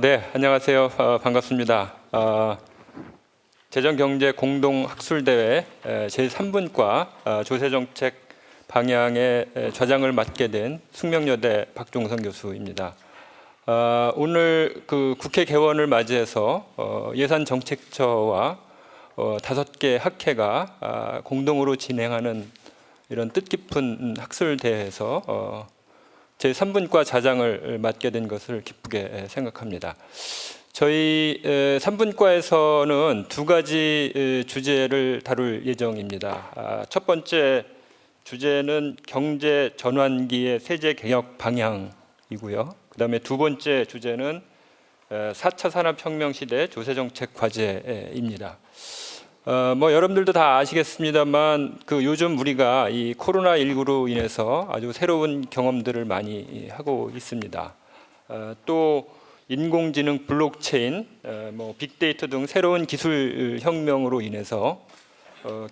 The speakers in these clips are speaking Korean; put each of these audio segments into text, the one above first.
네, 안녕하세요. 반갑습니다. 재정경제공동학술대회 제3분과 조세정책 방향의 좌장을 맡게 된 숙명여대 박종선 교수입니다. 오늘 그 국회 개원을 맞이해서 예산정책처와 5개 학회가 공동으로 진행하는 이런 뜻깊은 학술대회에서 제3분과 좌장을 맡게 된 것을 기쁘게 생각합니다. 저희 3분과에서는 2가지 주제를 다룰 예정입니다. 첫 번째 주제는 경제 전환기의 세제 개혁 방향이고요. 그다음에 두 번째 주제는 4차 산업혁명 시대 조세정책 과제입니다. 여러분들도 다 아시겠습니다만 요즘 우리가 이 코로나19로 인해서 아주 새로운 경험들을 많이 하고 있습니다. 또 인공지능, 블록체인, 빅데이터 등 새로운 기술 혁명으로 인해서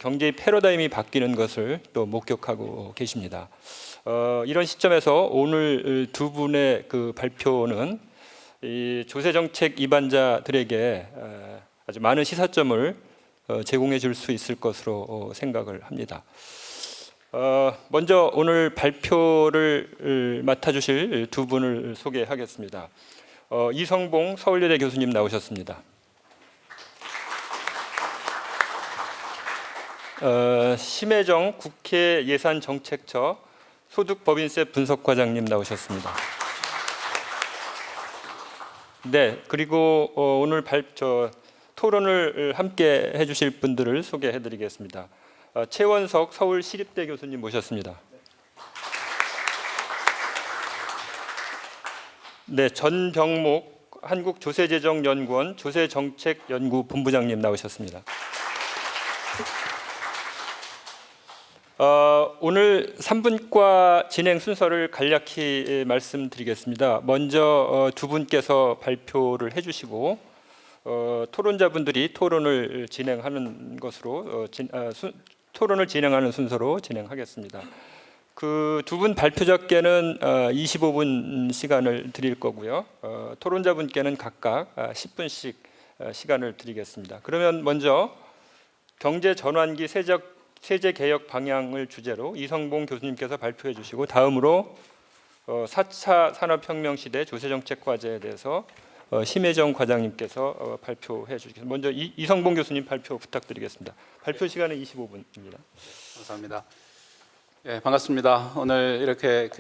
경제의 패러다임이 바뀌는 것을 또 목격하고 계십니다. 이런 시점에서 오늘 두 분의 그 발표는 이 조세정책 입안자들에게 아주 많은 시사점을 제공해 줄 수 있을 것으로 생각을 합니다. 먼저 오늘 발표를 맡아주실 두 분을 소개하겠습니다. 이성봉 서울여대 교수님 나오셨습니다. 심혜정 국회 예산정책처 소득법인세 분석과장님 나오셨습니다. 네, 그리고 오늘 토론을 함께 해주실 분들을 소개해드리겠습니다. 최원석 서울시립대 교수님 모셨습니다. 네, 전병목 한국조세재정연구원 조세정책연구본부장님 나오셨습니다. 오늘 3분과 진행 순서를 간략히 말씀드리겠습니다. 먼저 두 분께서 발표를 해주시고 토론자분들이 토론을 진행하는 것으로 토론을 진행하는 순서로 진행하겠습니다. 그 두 분 발표자께는 25분 시간을 드릴 거고요. 토론자분께는 각각 10분씩 시간을 드리겠습니다. 그러면 먼저 경제 전환기 세제 개혁 방향을 주제로 이성봉 교수님께서 발표해 주시고 다음으로 4차 산업혁명 시대 조세정책 과제에 대해서 심혜정 과장님께서 발표해 주시겠습니다. 먼저 이성봉 교수님 발표 부탁드리겠습니다. 발표 시간은 25분입니다. 감사합니다. 예, 반갑습니다. 오늘 이렇게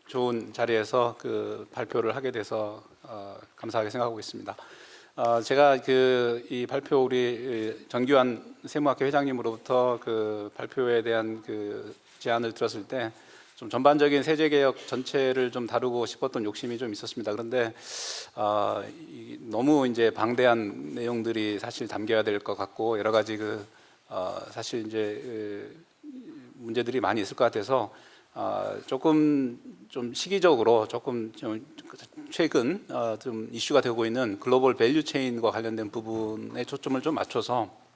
좋은 자리에서 발표를 하게 돼서 감사하게 생각하고 있습니다. 제가 이 발표 우리 정규환 세무학회 회장님으로부터 발표에 대한 제안을 들었을 때 좀 전반적인 세제 개혁 전체를 좀 다루고 싶었던 욕심이 좀 있었습니다. 그런데 너무 이제 방대한 내용들이 사실 담겨야 될 것 같고 여러 가지 사실 이제 문제들이 많이 있을 것 같아서 조금 좀 시기적으로 조금 좀 최근 좀 이슈가 되고 있는 글로벌 밸류 체인과 관련된 부분에 초점을 좀 맞춰서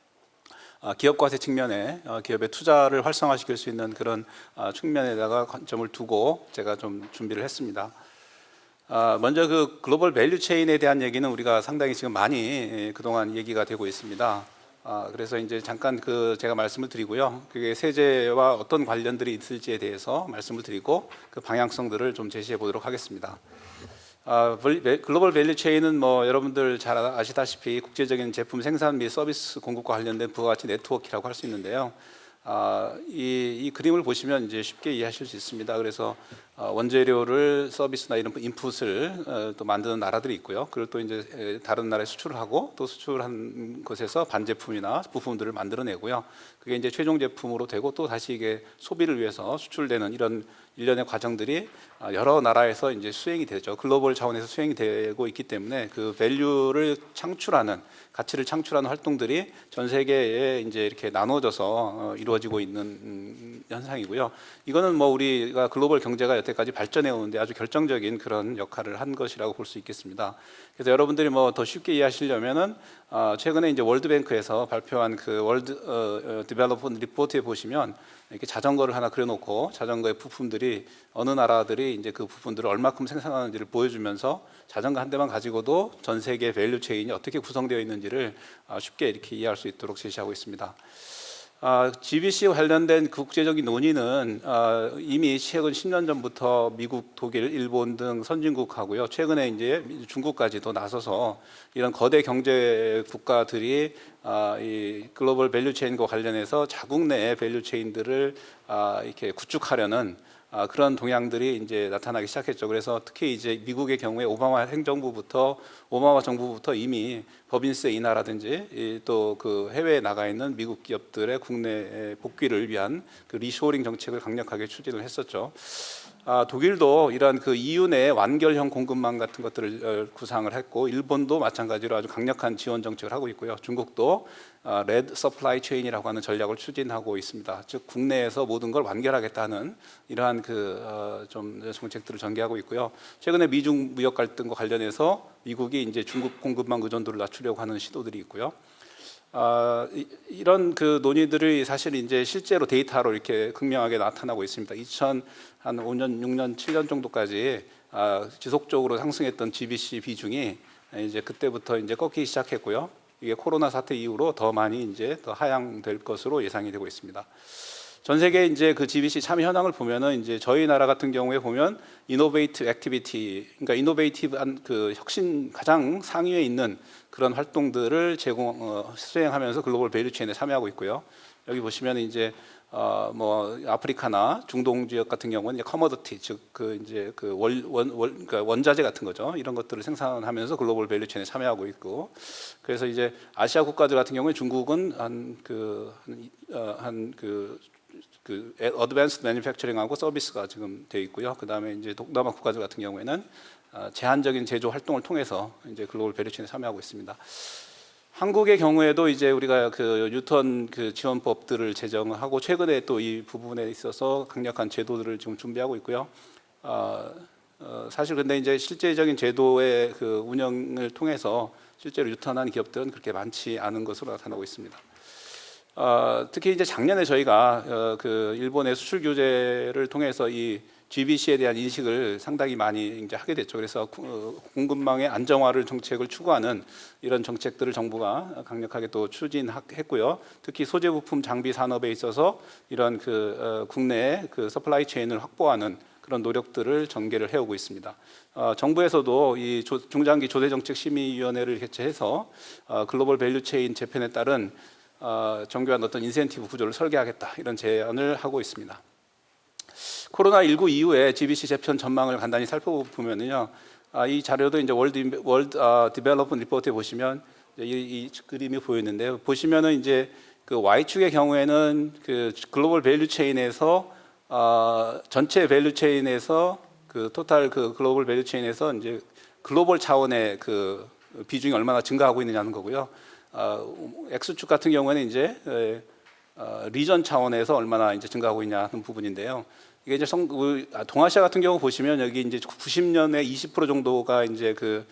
기업 과세 측면에 기업의 투자를 활성화시킬 수 있는 그런 측면에다가 관점을 두고 제가 좀 준비를 했습니다. 먼저 글로벌 밸류 체인에 대한 얘기는 우리가 상당히 지금 많이 그동안 얘기가 되고 있습니다. 그래서 이제 잠깐 제가 말씀을 드리고요. 그게 세제와 어떤 관련들이 있을지에 대해서 말씀을 드리고 그 방향성들을 좀 제시해 보도록 하겠습니다. 글로벌 밸류 체인은 여러분들 잘 아시다시피 국제적인 제품 생산 및 서비스 공급과 관련된 부가가치 네트워크라고 할 수 있는데요. 이 그림을 보시면 이제 쉽게 이해하실 수 있습니다. 그래서 원재료를 서비스나 이런 인풋을 또 만드는 나라들이 있고요. 그리고 또 이제 다른 나라에 수출을 하고 또 수출한 것에서 반제품이나 부품들을 만들어내고요. 그게 이제 최종 제품으로 되고 또 다시 이게 소비를 위해서 수출되는 이런 일련의 과정들이 여러 나라에서 이제 수행이 되죠. 글로벌 차원에서 수행이 되고 있기 때문에 그 밸류를 창출하는 가치를 창출하는 활동들이 전 세계에 이제 이렇게 나눠져서 이루어지고 있는 현상이고요. 이거는 우리가 글로벌 경제가 상태까지 발전해 오는데 아주 결정적인 그런 역할을 한 것이라고 볼 수 있겠습니다. 그래서 여러분들이 뭐 더 쉽게 이해하시려면은 최근에 이제 월드뱅크에서 발표한 그 월드 디벨롭먼트 리포트에 보시면 이렇게 자전거를 하나 그려놓고 자전거의 부품들이 어느 나라들이 이제 그 부품들을 얼마큼 생산하는지를 보여주면서 자전거 한 대만 가지고도 전 세계 밸류 체인이 어떻게 구성되어 있는지를 쉽게 이렇게 이해할 수 있도록 제시하고 있습니다. GBC 관련된 국제적인 논의는 이미 최근 10년 전부터 미국, 독일, 일본 등 선진국하고요. 최근에 이제 중국까지도 나서서 이런 거대 경제 국가들이 이 글로벌 밸류 체인과 관련해서 자국 내의 밸류 체인들을 이렇게 구축하려는 그런 동향들이 이제 나타나기 시작했죠. 그래서 특히 이제 미국의 경우에 오바마 정부부터 이미 법인세 인하라든지 또 그 해외에 나가 있는 미국 기업들의 국내 복귀를 위한 그 리쇼어링 정책을 강력하게 추진을 했었죠. 독일도 이러한 그 EU 내 완결형 공급망 같은 것들을 구상을 했고, 일본도 마찬가지로 아주 강력한 지원 정책을 하고 있고요. 중국도 레드 서플라이 체인이라고 하는 전략을 추진하고 있습니다. 즉 국내에서 모든 걸 완결하겠다는 이러한 좀 정책들을 전개하고 있고요. 최근에 미중 무역 갈등과 관련해서 미국이 이제 중국 공급망 의존도를 낮추려고 하는 시도들이 있고요. 이런 그 논의들이 사실 이제 실제로 데이터로 이렇게 극명하게 나타나고 있습니다. 2005년, 6년, 7년 정도까지 지속적으로 상승했던 GBC 비중이 이제 그때부터 이제 꺾이기 시작했고요. 이게 코로나 사태 이후로 더 많이 이제 더 하향될 것으로 예상이 되고 있습니다. 전 세계 이제 그 GBC 참여 현황을 보면은 이제 저희 나라 같은 경우에 보면 이노베이티브 액티비티, 그러니까 이노베이티브한 그 혁신 가장 상위에 있는 그런 활동들을 수행하면서 글로벌 밸류 체인에 참여하고 있고요. 여기 보시면 이제 뭐 아프리카나 중동 지역 같은 경우는 이제 커머디티, 즉 그 이제 그 그러니까 원자재 같은 거죠. 이런 것들을 생산하면서 글로벌 밸류 체인에 참여하고 있고, 그래서 이제 아시아 국가들 같은 경우에 중국은 어드밴스드 매니팩처링하고 서비스가 지금 되어 있고요. 그 다음에 이제 동남아 국가들 같은 경우에는 제한적인 제조 활동을 통해서 이제 글로벌 밸류 체인에 참여하고 있습니다. 한국의 경우에도 이제 우리가 그 뉴턴 그 지원법들을 제정하고 최근에 또 이 부분에 있어서 강력한 제도들을 지금 준비하고 있고요. 사실 근데 이제 실제적인 제도의 그 운영을 통해서 실제로 유턴한 기업들은 그렇게 많지 않은 것으로 나타나고 있습니다. 특히 이제 작년에 저희가 그 일본의 수출 규제를 통해서 이 GBC에 대한 인식을 상당히 많이 이제 하게 됐죠. 그래서 공급망의 안정화를 정책을 추구하는 이런 정책들을 정부가 강력하게 또 추진했고요. 특히 소재 부품 장비 산업에 있어서 이런 그 국내의 그 서플라이 체인을 확보하는 그런 노력들을 전개를 해오고 있습니다. 정부에서도 이 중장기 조세정책 심의위원회를 개최해서 글로벌 밸류 체인 재편에 따른 정교한 어떤 인센티브 구조를 설계하겠다, 이런 제안을 하고 있습니다. 코로나19 이후에 GBC 재편 전망을 간단히 살펴보면요, 이 자료도 이제 월드 디벨롭먼트 리포트에 보시면 이 그림이 보이는데요. 보시면은 이제 그 Y축의 경우에는 그 글로벌 밸류 체인에서 전체 밸류 체인에서 그 토탈 그 글로벌 밸류 체인에서 이제 글로벌 차원의 그 비중이 얼마나 증가하고 있느냐는 거고요. X축 같은 경우에는 이제 리전 차원에서 얼마나 이제 증가하고 있냐는 부분인데요. 이게 이제 동아시아 같은 경우 보시면 여기 이제 90년에 20% 정도가 이제 그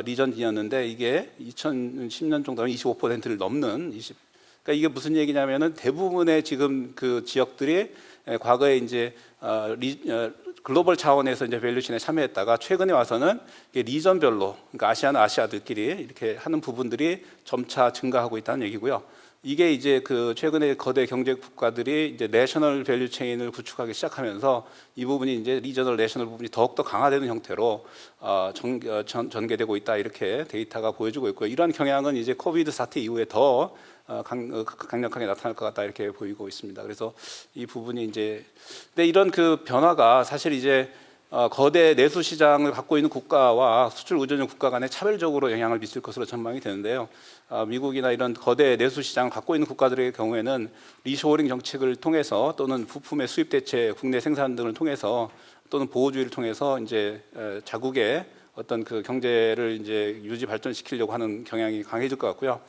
리전이었는데 이게 2010년 정도면 25%를 넘는 그러니까 이게 무슨 얘기냐면은 대부분의 지금 그 지역들이 과거에 이제 글로벌 차원에서 이제 밸류체인에 참여했다가 최근에 와서는 리전별로, 그러니까 아시아는 아시아들끼리 이렇게 하는 부분들이 점차 증가하고 있다는 얘기고요. 이게 이제 그 최근에 거대 경제 국가들이 이제 내셔널 밸류 체인을 구축하기 시작하면서 이 부분이 이제 리저널 내셔널 부분이 더욱더 강화되는 형태로 전개되고 있다, 이렇게 데이터가 보여주고 있고요. 이러한 경향은 이제 코비드 사태 이후에 더 강력하게 나타날 것 같다, 이렇게 보이고 있습니다. 그래서 이 부분이 이제 근데 이런 그 변화가 사실 이제 거대 내수 시장을 갖고 있는 국가와 수출 의존형 국가 간에 차별적으로 영향을 미칠 것으로 전망이 되는데요. 미국이나 이런 거대 내수 시장을 갖고 있는 국가들의 경우에는 리쇼어링 정책을 통해서 또는 부품의 수입 대체, 국내 생산 등을 통해서 또는 보호주의를 통해서 이제 자국의 어떤 그 경제를 이제 유지 발전시키려고 하는 경향이 강해질 것 같고요.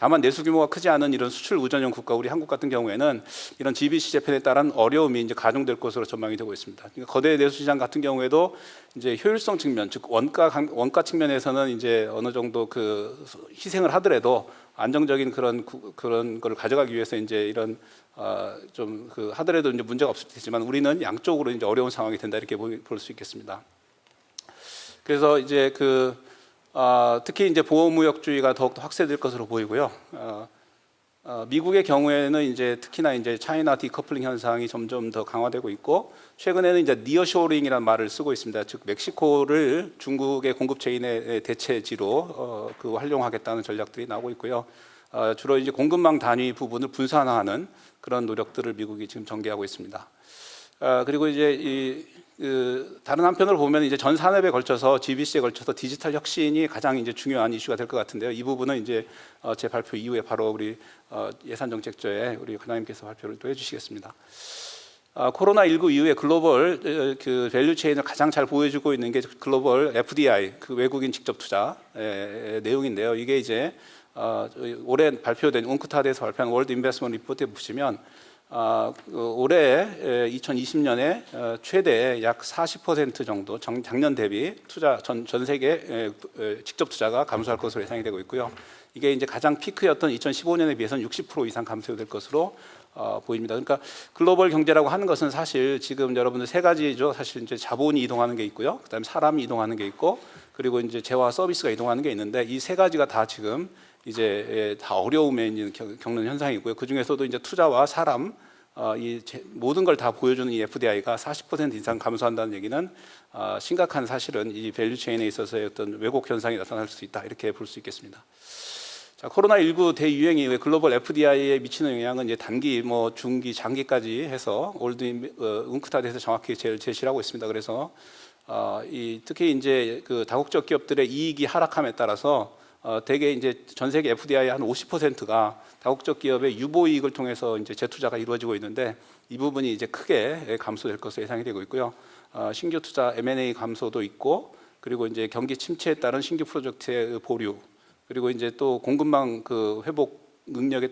다만 내수 규모가 크지 않은 이런 수출 의존형 국가 우리 한국 같은 경우에는 이런 GBC 재편에 따른 어려움이 이제 가중될 것으로 전망이 되고 있습니다. 그러니까 거대 내수 시장 같은 경우에도 이제 효율성 측면, 즉 원가 측면에서는 이제 어느 정도 그 희생을 하더라도 안정적인 그런 걸 가져가기 위해서 이제 이런 좀 그 하더라도 이제 문제가 없을 테지만 우리는 양쪽으로 이제 어려운 상황이 된다 이렇게 볼 수 있겠습니다. 그래서 이제 특히 이제 보호무역주의가 더욱더 확대될 것으로 보이고요. 미국의 경우에는 이제 특히나 이제 차이나 디커플링 현상이 점점 더 강화되고 있고 최근에는 이제 니어쇼링이라는 말을 쓰고 있습니다. 즉 멕시코를 중국의 공급 체인의 대체지로 활용하겠다는 전략들이 나오고 있고요. 주로 이제 공급망 단위 부분을 분산화하는 그런 노력들을 미국이 지금 전개하고 있습니다. 그리고 이제 다른 한편으로 보면 이제 전 산업에 걸쳐서 GBC에 걸쳐서 디지털 혁신이 가장 이제 중요한 이슈가 될 것 같은데요. 이 부분은 이제 제 발표 이후에 바로 우리 예산정책처에 우리 과장님께서 발표를 또 해주시겠습니다. 코로나19 이후에 글로벌 그 밸류 체인을 가장 잘 보여주고 있는 게 글로벌 FDI 그 외국인 직접 투자의 내용인데요. 이게 이제 올해 발표된 웅크타드에서 발표한 월드 인베스트먼트 리포트에 보시면 올해 2020년에 최대 약 40% 정도 작년 대비 투자 전 세계 직접 투자가 감소할 것으로 예상이 되고 있고요. 이게 이제 가장 피크였던 2015년에 비해서는 60% 이상 감소될 것으로 보입니다. 그러니까 글로벌 경제라고 하는 것은 사실 지금 여러분들 세 가지죠. 사실 이제 자본이 이동하는 게 있고요. 그다음에 사람이 이동하는 게 있고 그리고 이제 재화 서비스가 이동하는 게 있는데 이 세 가지가 다 지금 이제 다 어려움에 겪는 현상이고요. 그 중에서도 이제 투자와 사람 모든 걸 다 보여주는 이 FDI가 40% 이상 감소한다는 얘기는 심각한 사실은 이 밸류 체인에 있어서의 어떤 왜곡 현상이 나타날 수 있다 이렇게 볼 수 있겠습니다. 자, 코로나19 대유행이 글로벌 FDI에 미치는 영향은 이제 단기, 중기, 장기까지 해서 올드 웅크타드에서 정확히 제시를 하고 있습니다. 그래서 특히 이제 그 다국적 기업들의 이익이 하락함에 따라서 대개 이제 전 세계 FDI의 한 50%가 다국적 기업의 유보 이익을 통해서 이제 재투자가 이루어지고 있는데 이 부분이 이제 크게 감소될 것으로 예상이 되고 있고요. 신규 투자 M&A 감소도 있고 그리고 이제 경기 침체에 따른 신규 프로젝트의 보류 그리고 이제 또 공급망 그 회복 능력의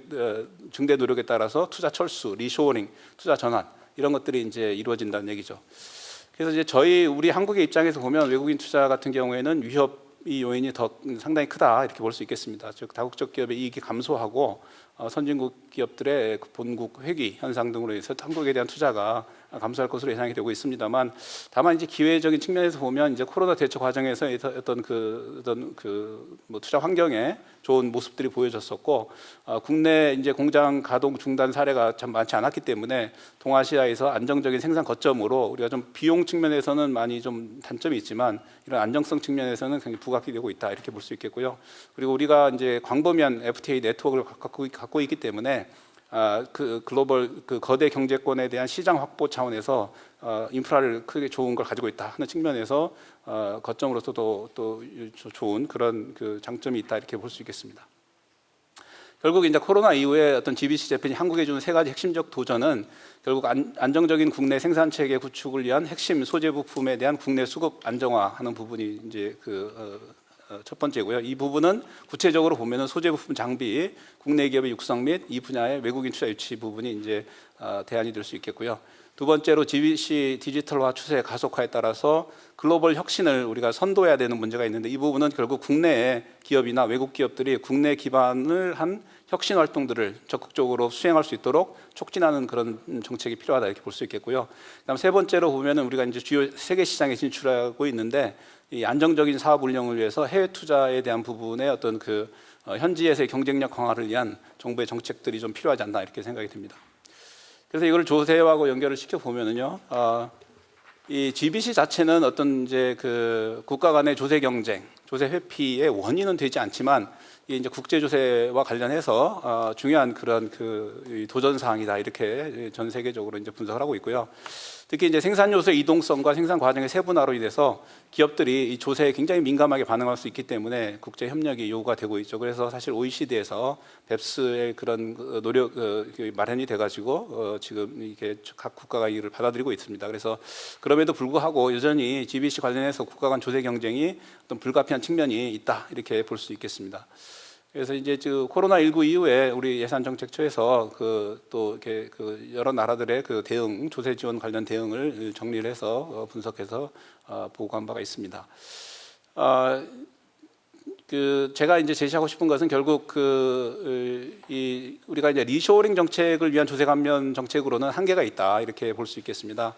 증대 노력에 따라서 투자 철수, 리쇼어링, 투자 전환 이런 것들이 이제 이루어진다는 얘기죠. 그래서 이제 우리 한국의 입장에서 보면 외국인 투자 같은 경우에는 이 요인이 더 상당히 크다 이렇게 볼 수 있겠습니다. 즉 다국적 기업의 이익이 감소하고 선진국 기업들의 본국 회귀 현상 등으로 해서 한국에 대한 투자가 감소할 것으로 예상이 되고 있습니다만 다만 이제 기회적인 측면에서 보면 이제 코로나 대처 과정에서 어떤 투자 환경에 좋은 모습들이 보여졌었고 국내 이제 공장 가동 중단 사례가 참 많지 않았기 때문에 동아시아에서 안정적인 생산 거점으로 우리가 좀 비용 측면에서는 많이 좀 단점이 있지만 이런 안정성 측면에서는 굉장히 부각이 되고 있다 이렇게 볼 수 있겠고요. 그리고 우리가 이제 광범위한 FTA 네트워크를 갖고 있기 때문에 그 글로벌 그 거대 경제권에 대한 시장 확보 차원에서 인프라를 크게 좋은 걸 가지고 있다 하는 측면에서 거점으로서도 또 좋은 그런 그 장점이 있다 이렇게 볼 수 있겠습니다. 결국 이제 코로나 이후에 어떤 GBC 재편이 한국에 주는 세 가지 핵심적 도전은 결국 안정적인 국내 생산 체계 구축을 위한 핵심 소재 부품에 대한 국내 수급 안정화하는 부분이 이제 첫 번째고요. 이 부분은 구체적으로 보면은 소재 부품 장비, 국내 기업의 육성 및 이 분야의 외국인 투자 유치 부분이 이제 대안이 될 수 있겠고요. 두 번째로 GBC 디지털화 추세 가속화에 따라서 글로벌 혁신을 우리가 선도해야 되는 문제가 있는데 이 부분은 결국 국내의 기업이나 외국 기업들이 국내 기반을 한 혁신 활동들을 적극적으로 수행할 수 있도록 촉진하는 그런 정책이 필요하다 이렇게 볼 수 있겠고요. 그다음 세 번째로 보면은 우리가 이제 주요 세계 시장에 진출하고 있는데 이 안정적인 사업 운영을 위해서 해외 투자에 대한 부분의 어떤 현지에서의 경쟁력 강화를 위한 정부의 정책들이 좀 필요하지 않나 이렇게 생각이 듭니다. 그래서 이걸 조세하고 연결을 시켜 보면은요, 이 GBC 자체는 어떤 이제 국가 간의 조세 경쟁, 조세 회피의 원인은 되지 않지만 이게 이제 국제 조세와 관련해서 중요한 그런 도전 사항이다 이렇게 전 세계적으로 이제 분석을 하고 있고요. 특히 이제 생산 요소의 이동성과 생산 과정의 세분화로 인해서 기업들이 이 조세에 굉장히 민감하게 반응할 수 있기 때문에 국제 협력이 요구가 되고 있죠. 그래서 사실 OECD에서 뱁스의 그런 노력 마련이 돼가지고 지금 이게 각 국가가 이를 받아들이고 있습니다. 그래서 그럼에도 불구하고 여전히 GBC 관련해서 국가 간 조세 경쟁이 어떤 불가피한 측면이 있다 이렇게 볼 수 있겠습니다. 그래서 이제 코로나19 이후에 우리 예산정책처에서 또 이렇게 여러 나라들의 대응, 조세 지원 관련 대응을 정리를 해서 분석해서 보고한 바가 있습니다. 제가 이제 제시하고 싶은 것은 결국 우리가 이제 리쇼어링 정책을 위한 조세 감면 정책으로는 한계가 있다 이렇게 볼 수 있겠습니다.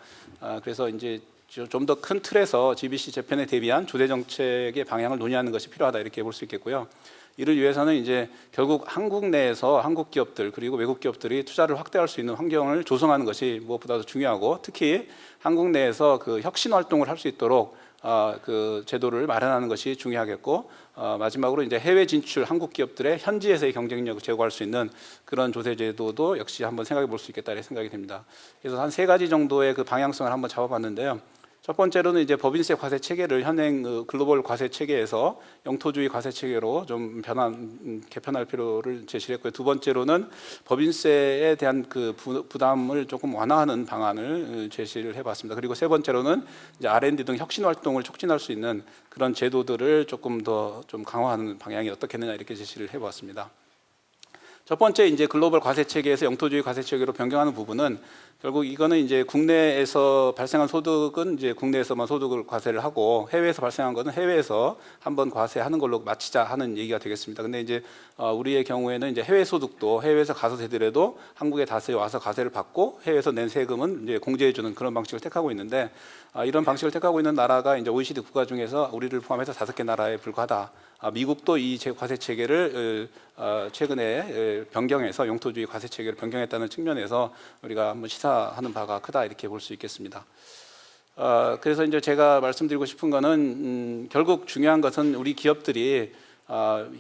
그래서 이제 좀 더 큰 틀에서 GBC 재편에 대비한 조세 정책의 방향을 논의하는 것이 필요하다 이렇게 볼 수 있겠고요. 이를 위해서는 이제 결국 한국 내에서 한국 기업들 그리고 외국 기업들이 투자를 확대할 수 있는 환경을 조성하는 것이 무엇보다도 중요하고, 특히 한국 내에서 혁신 활동을 할 수 있도록 제도를 마련하는 것이 중요하겠고, 마지막으로 이제 해외 진출 한국 기업들의 현지에서의 경쟁력을 제고할 수 있는 그런 조세 제도도 역시 한번 생각해 볼 수 있겠다 이렇게 생각이 됩니다. 그래서 한 3가지 정도의 방향성을 한번 잡아봤는데요. 첫 번째로는 이제 법인세 과세 체계를 현행 글로벌 과세 체계에서 영토주의 과세 체계로 좀 개편할 필요를 제시했고요. 두 번째로는 법인세에 대한 부담을 조금 완화하는 방안을 제시를 해봤습니다. 그리고 세 번째로는 이제 R&D 등 혁신 활동을 촉진할 수 있는 그런 제도들을 조금 더 좀 강화하는 방향이 어떻겠느냐 이렇게 제시를 해보았습니다. 첫 번째 이제 글로벌 과세 체계에서 영토주의 과세 체계로 변경하는 부분은 결국 이거는 이제 국내에서 발생한 소득은 이제 국내에서만 소득을 과세를 하고, 해외에서 발생한 것은 해외에서 한번 과세하는 걸로 마치자 하는 얘기가 되겠습니다. 근데 이제 우리의 경우에는 이제 해외 소득도 해외에서 가서 되더라도 한국에 다시 와서 과세를 받고 해외에서 낸 세금은 이제 공제해 주는 그런 방식을 택하고 있는데, 이런 방식을 택하고 있는 나라가 이제 OECD 국가 중에서 우리를 포함해서 5개 나라에 불과하다. 미국도 이 과세 체계를 최근에 변경해서 영토주의 과세 체계를 변경했다는 측면에서 우리가 한번 시사하는 바가 크다 이렇게 볼 수 있겠습니다. 그래서 이제 제가 말씀드리고 싶은 거는 결국 중요한 것은 우리 기업들이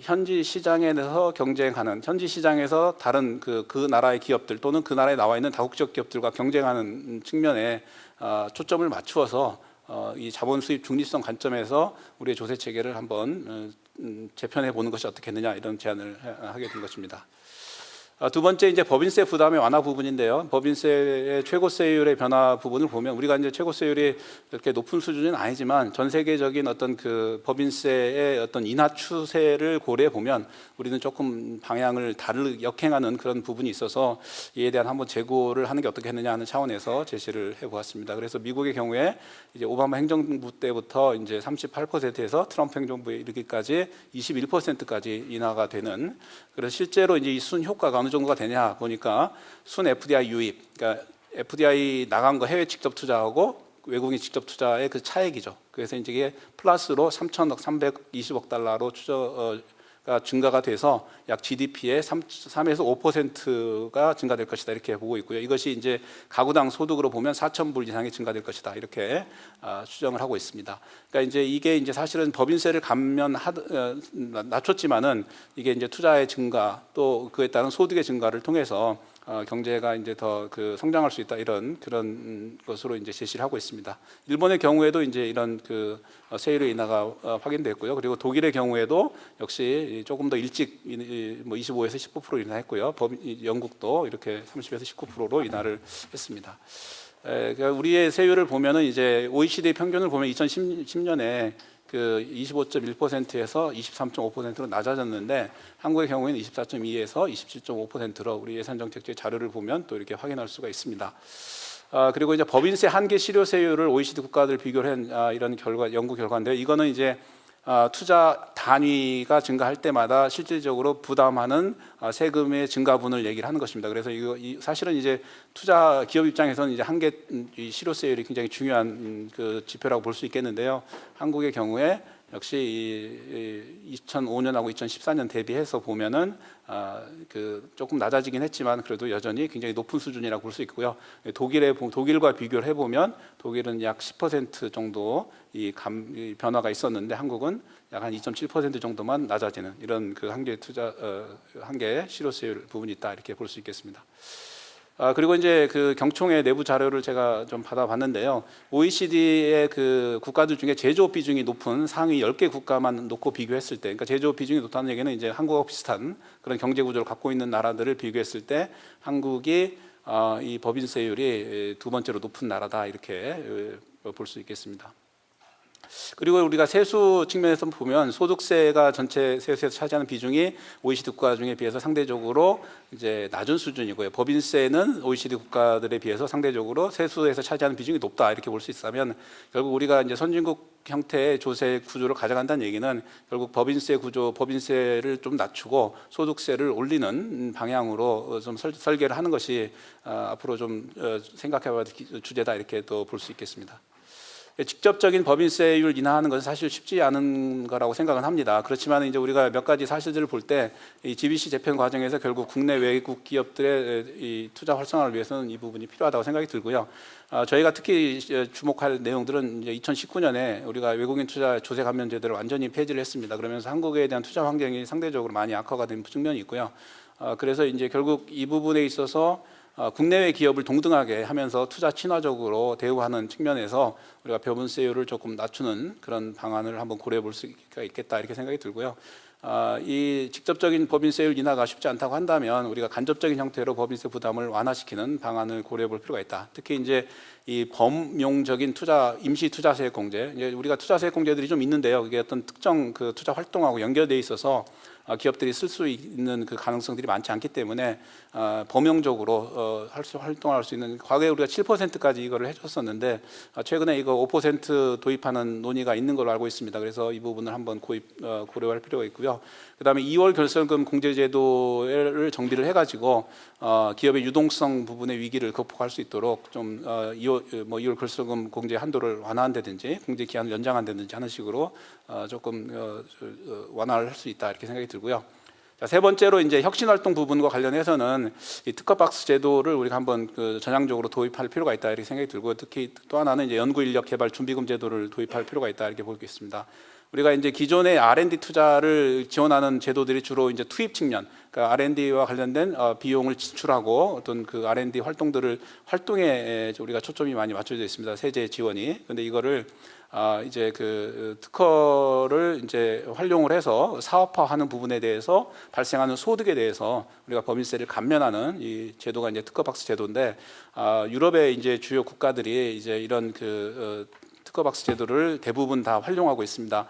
현지 시장에서 경쟁하는, 현지 시장에서 다른 그 나라의 기업들 또는 그 나라에 나와 있는 다국적 기업들과 경쟁하는 측면에 초점을 맞추어서 이 자본 수입 중립성 관점에서 우리의 조세 체계를 한번 재편해 보는 것이 어떻겠느냐 이런 제안을 하게 된 것입니다. 두 번째 이제 법인세 부담의 완화 부분인데요. 법인세의 최고세율의 변화 부분을 보면 우리가 이제 최고세율이 이렇게 높은 수준은 아니지만 전 세계적인 어떤 법인세의 어떤 인하 추세를 고려해 보면 우리는 조금 방향을 역행하는 그런 부분이 있어서 이에 대한 한번 재고를 하는 게 어떻겠느냐 하는 차원에서 제시를 해보았습니다. 그래서 미국의 경우에 이제 오바마 행정부 때부터 이제 38%에서 트럼프 행정부에 이르기까지 21%까지 인하가 되는, 그래서 실제로 이제 이 순 효과가 어느 정도가 되냐 보니까 순 FDI 유입, 그러니까 FDI 나간 거 해외 직접 투자하고 외국인 직접 투자의 그 차액이죠. 그래서 이제 이게 플러스로 3천억, 320억 달러로 증가가 돼서 약 GDP의 3에서 5%가 증가될 것이다 이렇게 보고 있고요. 이것이 이제 가구당 소득으로 보면 4,000불 이상이 증가될 것이다 이렇게 추정을 하고 있습니다. 그러니까 이제 이게 이제 사실은 법인세를 낮췄지만은 이게 이제 투자의 증가 또 그에 따른 소득의 증가를 통해서 경제가 이제 더 성장할 수 있다 이런 그런 것으로 이제 제시를 하고 있습니다. 일본의 경우에도 이제 이런 세율의 인하가 확인됐고요. 그리고 독일의 경우에도 역시 조금 더 일찍 25에서 19% 인하했고요. 영국도 이렇게 30에서 19%로 인하를 했습니다. 그러니까 우리의 세율을 보면은 이제 OECD 평균을 보면 2010년에 25.1%에서 23.5%로 낮아졌는데 한국의 경우에는 24.2에서 27.5%로 우리 예산정책제 자료를 보면 또 이렇게 확인할 수가 있습니다. 그리고 이제 법인세 한계 실효세율을 OECD 국가들 비교를 한 이런 연구 결과인데요. 이거는 이제 투자 단위가 증가할 때마다 실질적으로 부담하는 세금의 증가분을 얘기를 하는 것입니다. 그래서 사실은 이제 투자 기업 입장에서는 이제 한계 실효세율이 굉장히 중요한 지표라고 볼 수 있겠는데요. 한국의 경우에 역시 2005년하고 2014년 대비해서 보면은 조금 낮아지긴 했지만 그래도 여전히 굉장히 높은 수준이라고 볼 수 있고요. 독일과 비교를 해보면 독일은 약 10% 정도 이 변화가 있었는데 한국은 약 한 2.7% 정도만 낮아지는 이런 한계 실효세율 부분이 있다 이렇게 볼 수 있겠습니다. 그리고 이제 경총의 내부 자료를 제가 좀 받아봤는데요. OECD의 국가들 중에 제조업 비중이 높은 상위 10개 국가만 놓고 비교했을 때, 그러니까 제조업 비중이 높다는 얘기는 이제 한국하고 비슷한 그런 경제 구조를 갖고 있는 나라들을 비교했을 때 한국이 이 법인세율이 두 번째로 높은 나라다 이렇게 볼 수 있겠습니다. 그리고 우리가 세수 측면에서 보면 소득세가 전체 세수에서 차지하는 비중이 OECD 국가 중에 비해서 상대적으로 이제 낮은 수준이고요. 법인세는 OECD 국가들에 비해서 상대적으로 세수에서 차지하는 비중이 높다 이렇게 볼 수 있다면 결국 우리가 이제 선진국 형태의 조세 구조를 가져간다는 얘기는 결국 법인세 구조, 법인세를 좀 낮추고 소득세를 올리는 방향으로 좀 설계를 하는 것이 앞으로 좀 생각해봐야 될 주제다 이렇게 또 볼 수 있겠습니다. 직접적인 법인세율 인하하는 것은 사실 쉽지 않은 거라고 생각은 합니다. 그렇지만 이제 우리가 몇 가지 사실들을 볼 때 이 GBC 재편 과정에서 결국 국내 외국 기업들의 이 투자 활성화를 위해서는 이 부분이 필요하다고 생각이 들고요. 저희가 특히 주목할 내용들은 이제 2019년에 우리가 외국인 투자 조세 감면 제도를 완전히 폐지를 했습니다. 그러면서 한국에 대한 투자 환경이 상대적으로 많이 악화가 된 측면이 있고요. 그래서 이제 결국 이 부분에 있어서 국내외 기업을 동등하게 하면서 투자 친화적으로 대우하는 측면에서 우리가 법인세율을 조금 낮추는 그런 방안을 한번 고려해 볼 수가 있겠다 이렇게 생각이 들고요. 이 직접적인 법인세율 인하가 쉽지 않다고 한다면 우리가 간접적인 형태로 법인세 부담을 완화시키는 방안을 고려해 볼 필요가 있다. 특히 이제 이 범용적인 투자 임시 투자세액 공제, 이제 우리가 투자세액 공제들이 좀 있는데요. 그게 어떤 특정 그 투자 활동하고 연결돼 있어서 기업들이 쓸 수 있는 그 가능성들이 많지 않기 때문에 범용적으로 활동할 수 있는 과거에 우리가 7%까지 이거를 해줬었는데 최근에 이거 5% 도입하는 논의가 있는 걸로 알고 있습니다. 그래서 이 부분을 한번 고려할 필요가 있고요. 그다음에 2월 결손금 공제제도를 정비를 해가지고 기업의 유동성 부분의 위기를 극복할 수 있도록 좀 2월 결손금 공제 한도를 완화한다든지 공제 기한을 연장한다든지 하는 식으로 조금 완화를 할 수 있다 이렇게 생각이 들고요. 자, 세 번째로 이제 혁신활동 부분과 관련해서는 이 특허박스 제도를 우리가 한번 전향적으로 도입할 필요가 있다 이렇게 생각이 들고 특히 또 하나는 이제 연구인력 개발 준비금 제도를 도입할 필요가 있다 이렇게 보고 있습니다. 우리가 이제 기존의 R&D 투자를 지원하는 제도들이 주로 이제 투입 측면, 그러니까 R&D와 관련된 비용을 지출하고 어떤 그 R&D 활동에 우리가 초점이 많이 맞춰져 있습니다. 세제 지원이. 근데 이거를 이제 그 특허를 이제 활용을 해서 사업화하는 부분에 대해서 발생하는 소득에 대해서 우리가 법인세를 감면하는 이 제도가 이제 특허박스 제도인데 유럽의 이제 주요 국가들이 이제 이런 특허박스 제도를 대부분 다 활용하고 있습니다.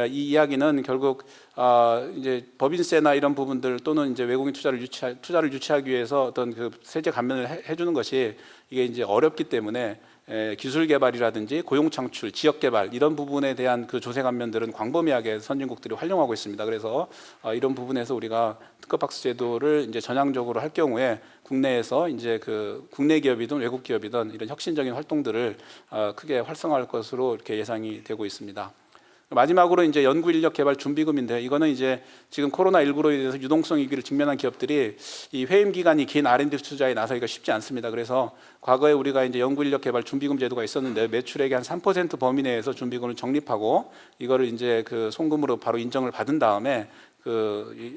이 이야기는 결국 이제 법인세나 이런 부분들 또는 이제 외국인 투자를 유치하기 위해서 어떤 그 세제 감면을 해주는 것이 이게 이제 어렵기 때문에 기술 개발이라든지 고용 창출, 지역 개발 이런 부분에 대한 그 조세 감면들은 광범위하게 선진국들이 활용하고 있습니다. 그래서 이런 부분에서 우리가 특허박스 제도를 이제 전향적으로 할 경우에 국내에서 이제 그 국내 기업이든 외국 기업이든 이런 혁신적인 활동들을 크게 활성화할 것으로 이렇게 예상이 되고 있습니다. 마지막으로 이제 연구 인력 개발 준비금인데 이거는 이제 지금 코로나19로 인해서 유동성 위기를 직면한 기업들이 이 회임 기간이 긴 R&D 투자에 나서기가 쉽지 않습니다. 그래서 과거에 우리가 이제 연구 인력 개발 준비금 제도가 있었는데 매출액의 한 3% 범위 내에서 준비금을 적립하고 이거를 이제 그 송금으로 바로 인정을 받은 다음에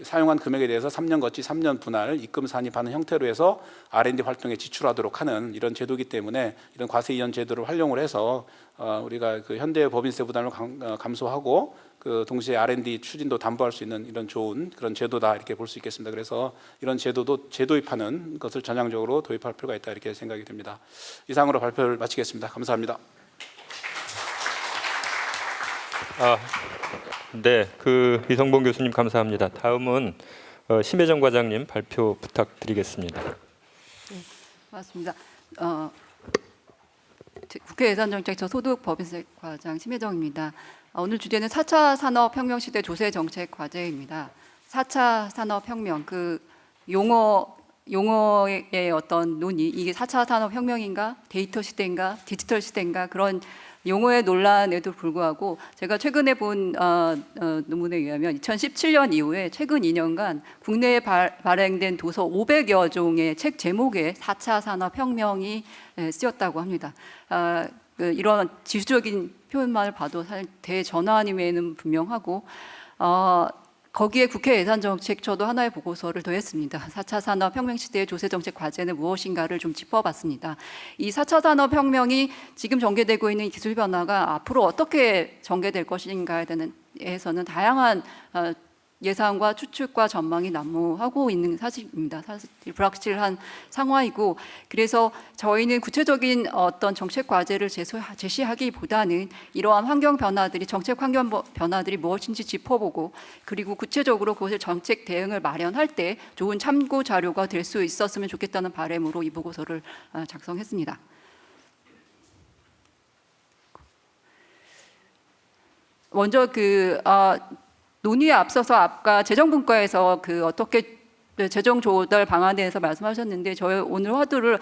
사용한 금액에 대해서 3년 거치 3년 분할 입금 산입하는 형태로 해서 R&D 활동에 지출하도록 하는 이런 제도이기 때문에 이런 과세 이연 제도를 활용을 해서 우리가 그 현대의 법인세 부담을 감소하고 그 동시에 R&D 추진도 담보할 수 있는 이런 좋은 그런 제도다 이렇게 볼 수 있겠습니다. 그래서 이런 제도도 재도입하는 것을 전향적으로 도입할 필요가 있다 이렇게 생각이 듭니다. 이상으로 발표를 마치겠습니다. 감사합니다. 네, 이성봉 교수님 감사합니다. 다음은 심혜정 과장님 발표 부탁드리겠습니다. 네, 고맙습니다. 국회 예산정책처 소득법인세 과장 심혜정입니다. 오늘 주제는 4차 산업혁명 시대 조세 정책 과제입니다. 4차 산업혁명 그 용어의 어떤 논의, 이게 4차 산업혁명인가, 데이터 시대인가, 디지털 시대인가 그런 용어의 논란에도 불구하고 제가 최근에 본 논문에 의하면 2017년 이후에 최근 2년간 국내에 발행된 도서 500여 종의 책 제목에 4차 산업혁명이 쓰였다고 합니다. 이런 지수적인 표현만을 봐도 사실 대전환임에는 분명하고 거기에 국회 예산정책처도 하나의 보고서를 더했습니다. 4차 산업혁명 시대의 조세정책 과제는 무엇인가를 좀 짚어봤습니다. 이 4차 산업혁명이 지금 전개되고 있는 기술 변화가 앞으로 어떻게 전개될 것인가에 대해서는 다양한 예상과 추측과 전망이 난무하고 있는 사실입니다. 사실 불확실한 상황이고, 그래서 저희는 구체적인 어떤 정책 과제를 제시하기보다는 이러한 환경 변화들이, 정책 환경 변화들이 무엇인지 짚어보고, 그리고 구체적으로 그것을 정책 대응을 마련할 때 좋은 참고 자료가 될 수 있었으면 좋겠다는 바람으로 이 보고서를 작성했습니다. 먼저 논의에 앞서서 아까 재정분과에서 어떻게 재정 조달 방안에 대해서 말씀하셨는데, 저희 오늘 화두를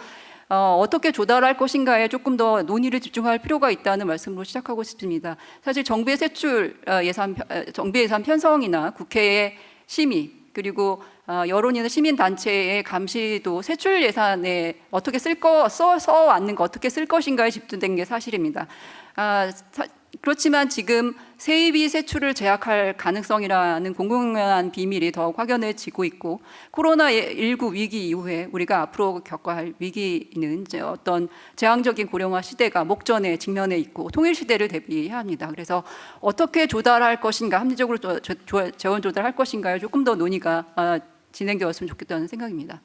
어떻게 조달할 것인가에 조금 더 논의를 집중할 필요가 있다는 말씀으로 시작하고 싶습니다. 사실 정부의 세출 예산, 정부 예산 편성이나 국회의 심의, 그리고 여론이나 시민 단체의 감시도 세출 예산에 어떻게 써왔는 거, 어떻게 쓸 것인가에 집중된 게 사실입니다. 그렇지만 지금 세입이 세출을 제약할 가능성이라는 공공연한 비밀이 더욱 확연해지고 있고, 코로나19 위기 이후에 우리가 앞으로 겪어야 할 위기는 이제 어떤 재앙적인 고령화 시대가 목전에 직면해 있고 통일 시대를 대비해야 합니다. 그래서 어떻게 조달할 것인가, 합리적으로 재원 조달할 것인가에 조금 더 논의가 진행되었으면 좋겠다는 생각입니다.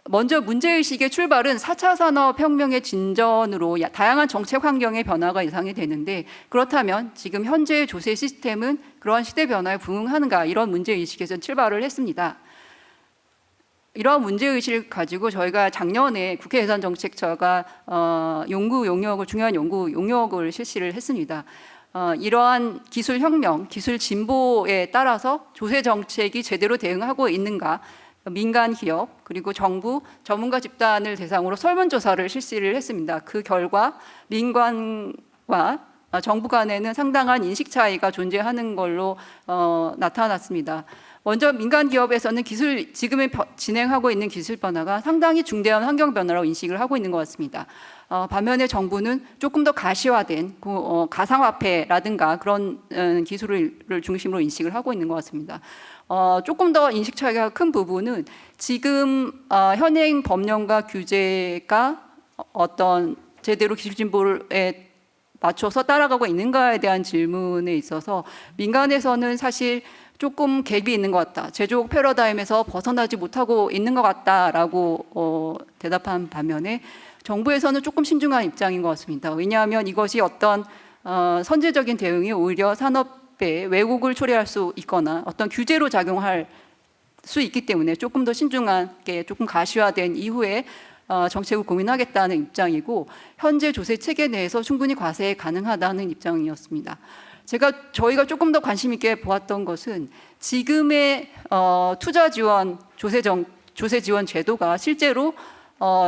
먼저 문제의식의 출발은 4차 산업혁명의 진전으로 다양한 정책 환경의 변화가 예상이 되는데, 그렇다면 지금 현재의 조세 시스템은 그러한 시대 변화에 부응하는가, 이런 문제의식에서 출발을 했습니다. 이러한 문제의식을 가지고 저희가 작년에 국회 예산정책처가 중요한 연구 용역을 실시를 했습니다. 이러한 기술혁명, 기술 진보에 따라서 조세 정책이 제대로 대응하고 있는가, 민간 기업 그리고 정부 전문가 집단을 대상으로 설문조사를 실시를 했습니다. 그 결과 민간과 정부 간에는 상당한 인식 차이가 존재하는 걸로 나타났습니다. 먼저 민간 기업에서는 지금 진행하고 있는 기술 변화가 상당히 중대한 환경 변화라고 인식을 하고 있는 것 같습니다. 반면에 정부는 조금 더 가시화된 가상화폐라든가 그런 기술을 중심으로 인식을 하고 있는 것 같습니다. 조금 더 인식 차이가 큰 부분은 지금 현행 법령과 규제가 어떤 제대로 기술 진보에 맞춰서 따라가고 있는가에 대한 질문에 있어서 민간에서는 사실 조금 갭이 있는 것 같다, 제조업 패러다임에서 벗어나지 못하고 있는 것 같다라고 대답한 반면에 정부에서는 조금 신중한 입장인 것 같습니다. 왜냐하면 이것이 어떤 선제적인 대응이 오히려 산업에 왜곡을 초래할 수 있거나 어떤 규제로 작용할 수 있기 때문에 조금 더 신중하게, 조금 가시화된 이후에 정책을 고민하겠다는 입장이고, 현재 조세 체계 내에서 충분히 과세 가능하다는 입장이었습니다. 저희가 조금 더 관심 있게 보았던 것은 지금의 투자 지원 조세 지원 제도가 실제로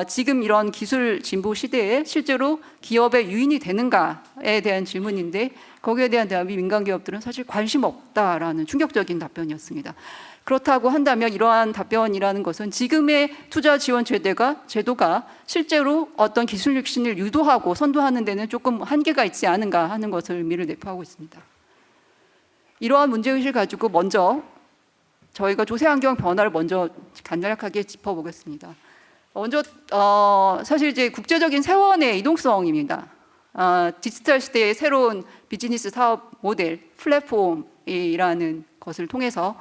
지금 이런 기술 진보 시대에 실제로 기업의 유인이 되는가에 대한 질문인데, 거기에 대한 대답이 민간 기업들은 사실 관심 없다라는 충격적인 답변이었습니다. 그렇다고 한다면 이러한 답변이라는 것은 지금의 투자 지원 제도가 실제로 어떤 기술 혁신을 유도하고 선도하는 데는 조금 한계가 있지 않은가 하는 것을 의미를 내포하고 있습니다. 이러한 문제의식을 가지고 먼저 저희가 조세 환경 변화를 먼저 간략하게 짚어보겠습니다. 먼저 사실 이제 국제적인 세원의 이동성입니다. 디지털 시대의 새로운 비즈니스 사업 모델 플랫폼이라는 것을 통해서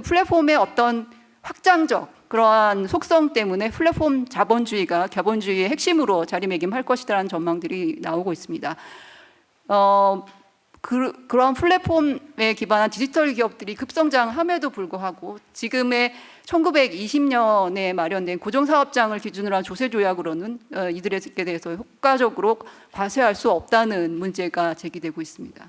플랫폼의 어떤 확장적 그러한 속성 때문에 플랫폼 자본주의가 자본주의의 핵심으로 자리매김할 것이라는 전망들이 나오고 있습니다. 그러한 플랫폼에 기반한 디지털 기업들이 급성장함에도 불구하고 지금의 1920년에 마련된 고정사업장을 기준으로 한 조세조약으로는 이들에게 대해서 효과적으로 과세할 수 없다는 문제가 제기되고 있습니다.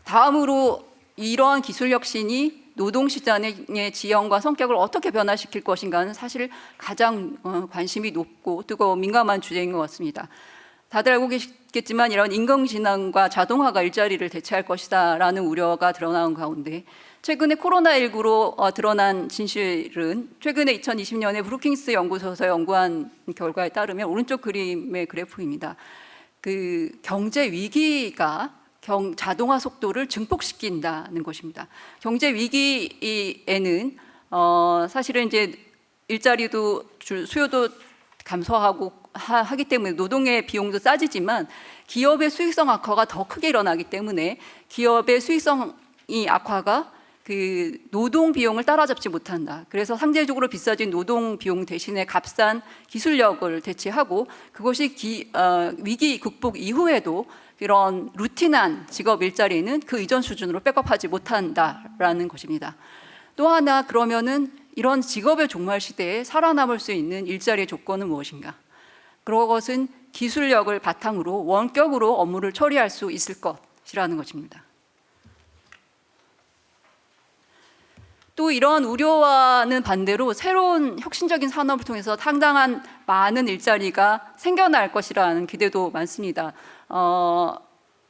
다음으로 이러한 기술 혁신이 노동시장의 지형과 성격을 어떻게 변화시킬 것인가는 사실 가장 관심이 높고 뜨거운 민감한 주제인 것 같습니다. 다들 알고 계시겠지만 이런 인공지능과 자동화가 일자리를 대체할 것이다 라는 우려가 드러나온 가운데, 최근에 코로나19로 드러난 진실은 최근에 2020년에 브루킹스 연구소에서 연구한 결과에 따르면 오른쪽 그림의 그래프입니다. 그 경제 위기가 자동화 속도를 증폭시킨다는 것입니다. 경제 위기에는 사실은 이제 일자리도 수요도 감소하고 하기 때문에 노동의 비용도 싸지지만 기업의 수익성 악화가 더 크게 일어나기 때문에 기업의 수익성이 악화가 그 노동 비용을 따라잡지 못한다. 그래서 상대적으로 비싸진 노동 비용 대신에 값싼 기술력을 대체하고 그것이 위기 극복 이후에도 이런 루틴한 직업 일자리는 그 이전 수준으로 백업하지 못한다라는 것입니다. 또 하나 그러면은 이런 직업의 종말 시대에 살아남을 수 있는 일자리의 조건은 무엇인가? 그것은 기술력을 바탕으로 원격으로 업무를 처리할 수 있을 것이라는 것입니다. 또 이러한 우려와는 반대로 새로운 혁신적인 산업을 통해서 상당한 많은 일자리가 생겨날 것이라는 기대도 많습니다.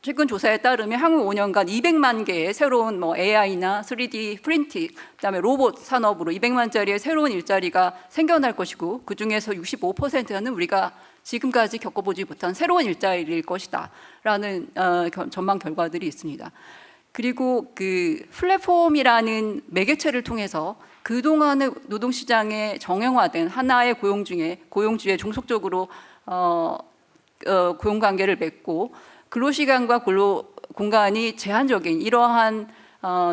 최근 조사에 따르면 향후 5년간 200만 개의 새로운 AI나 3D 프린팅, 그다음에 로봇 산업으로 200만짜리의 새로운 일자리가 생겨날 것이고 그 중에서 65%는 우리가 지금까지 겪어보지 못한 새로운 일자리일 것이다라는 전망 결과들이 있습니다. 그리고 그 플랫폼이라는 매개체를 통해서 그동안의 노동시장에 정형화된 하나의 고용주에 종속적으로 고용관계를 맺고 근로시간과 근로공간이 제한적인 이러한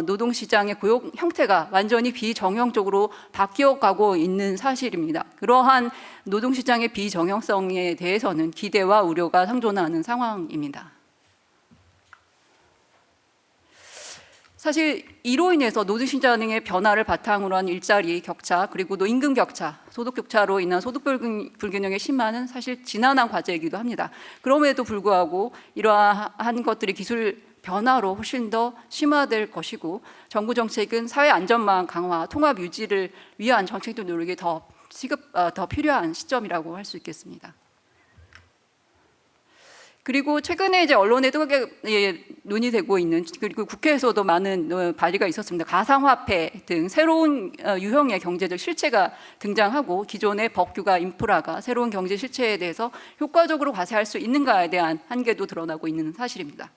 노동시장의 고용 형태가 완전히 비정형적으로 바뀌어가고 있는 사실입니다. 그러한 노동시장의 비정형성에 대해서는 기대와 우려가 상존하는 상황입니다. 사실 이로 인해서 노동시장의 변화를 바탕으로 한 일자리 격차 그리고 임금 격차, 소득 격차로 인한 소득 불균형의 심화는 사실 지난한 과제이기도 합니다. 그럼에도 불구하고 이러한 것들이 기술 변화로 훨씬 더 심화될 것이고 정부 정책은 사회 안전망 강화, 통합 유지를 위한 정책적 노력이 더 필요한 시점이라고 할 수 있겠습니다. 그리고 최근에 이제 언론에도 논의되고 있는 그리고 국회에서도 많은 발의가 있었습니다. 가상화폐 등 새로운 유형의 경제적 실체가 등장하고 기존의 법규가 인프라가 새로운 경제 실체에 대해서 효과적으로 과세할 수 있는가에 대한 한계도 드러나고 있는 사실입니다.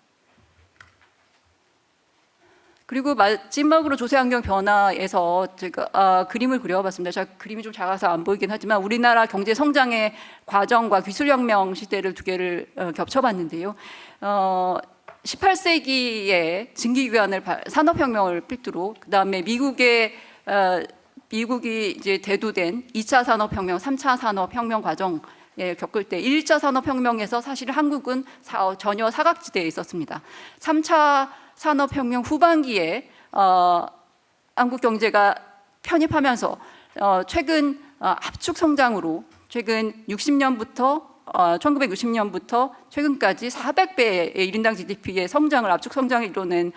그리고 마지막으로 조세환경 변화에서 제가 그림을 그려봤습니다. 제가 그림이 좀 작아서 안 보이긴 하지만 우리나라 경제 성장의 과정과 기술혁명 시대를 두 개를 겹쳐봤는데요. 18세기에 증기기관을 산업혁명을 필두로 그다음에 미국이 이제 대두된 2차 산업혁명, 3차 산업혁명 과정 겪을 때 1차 산업혁명에서 사실 한국은 전혀 사각지대에 있었습니다. 3차 산업혁명 후반기에 한국 경제가 편입하면서 최근 압축 성장으로 최근 1960년부터 최근까지 400배의 1인당 GDP의 성장을 압축 성장을 이뤄낸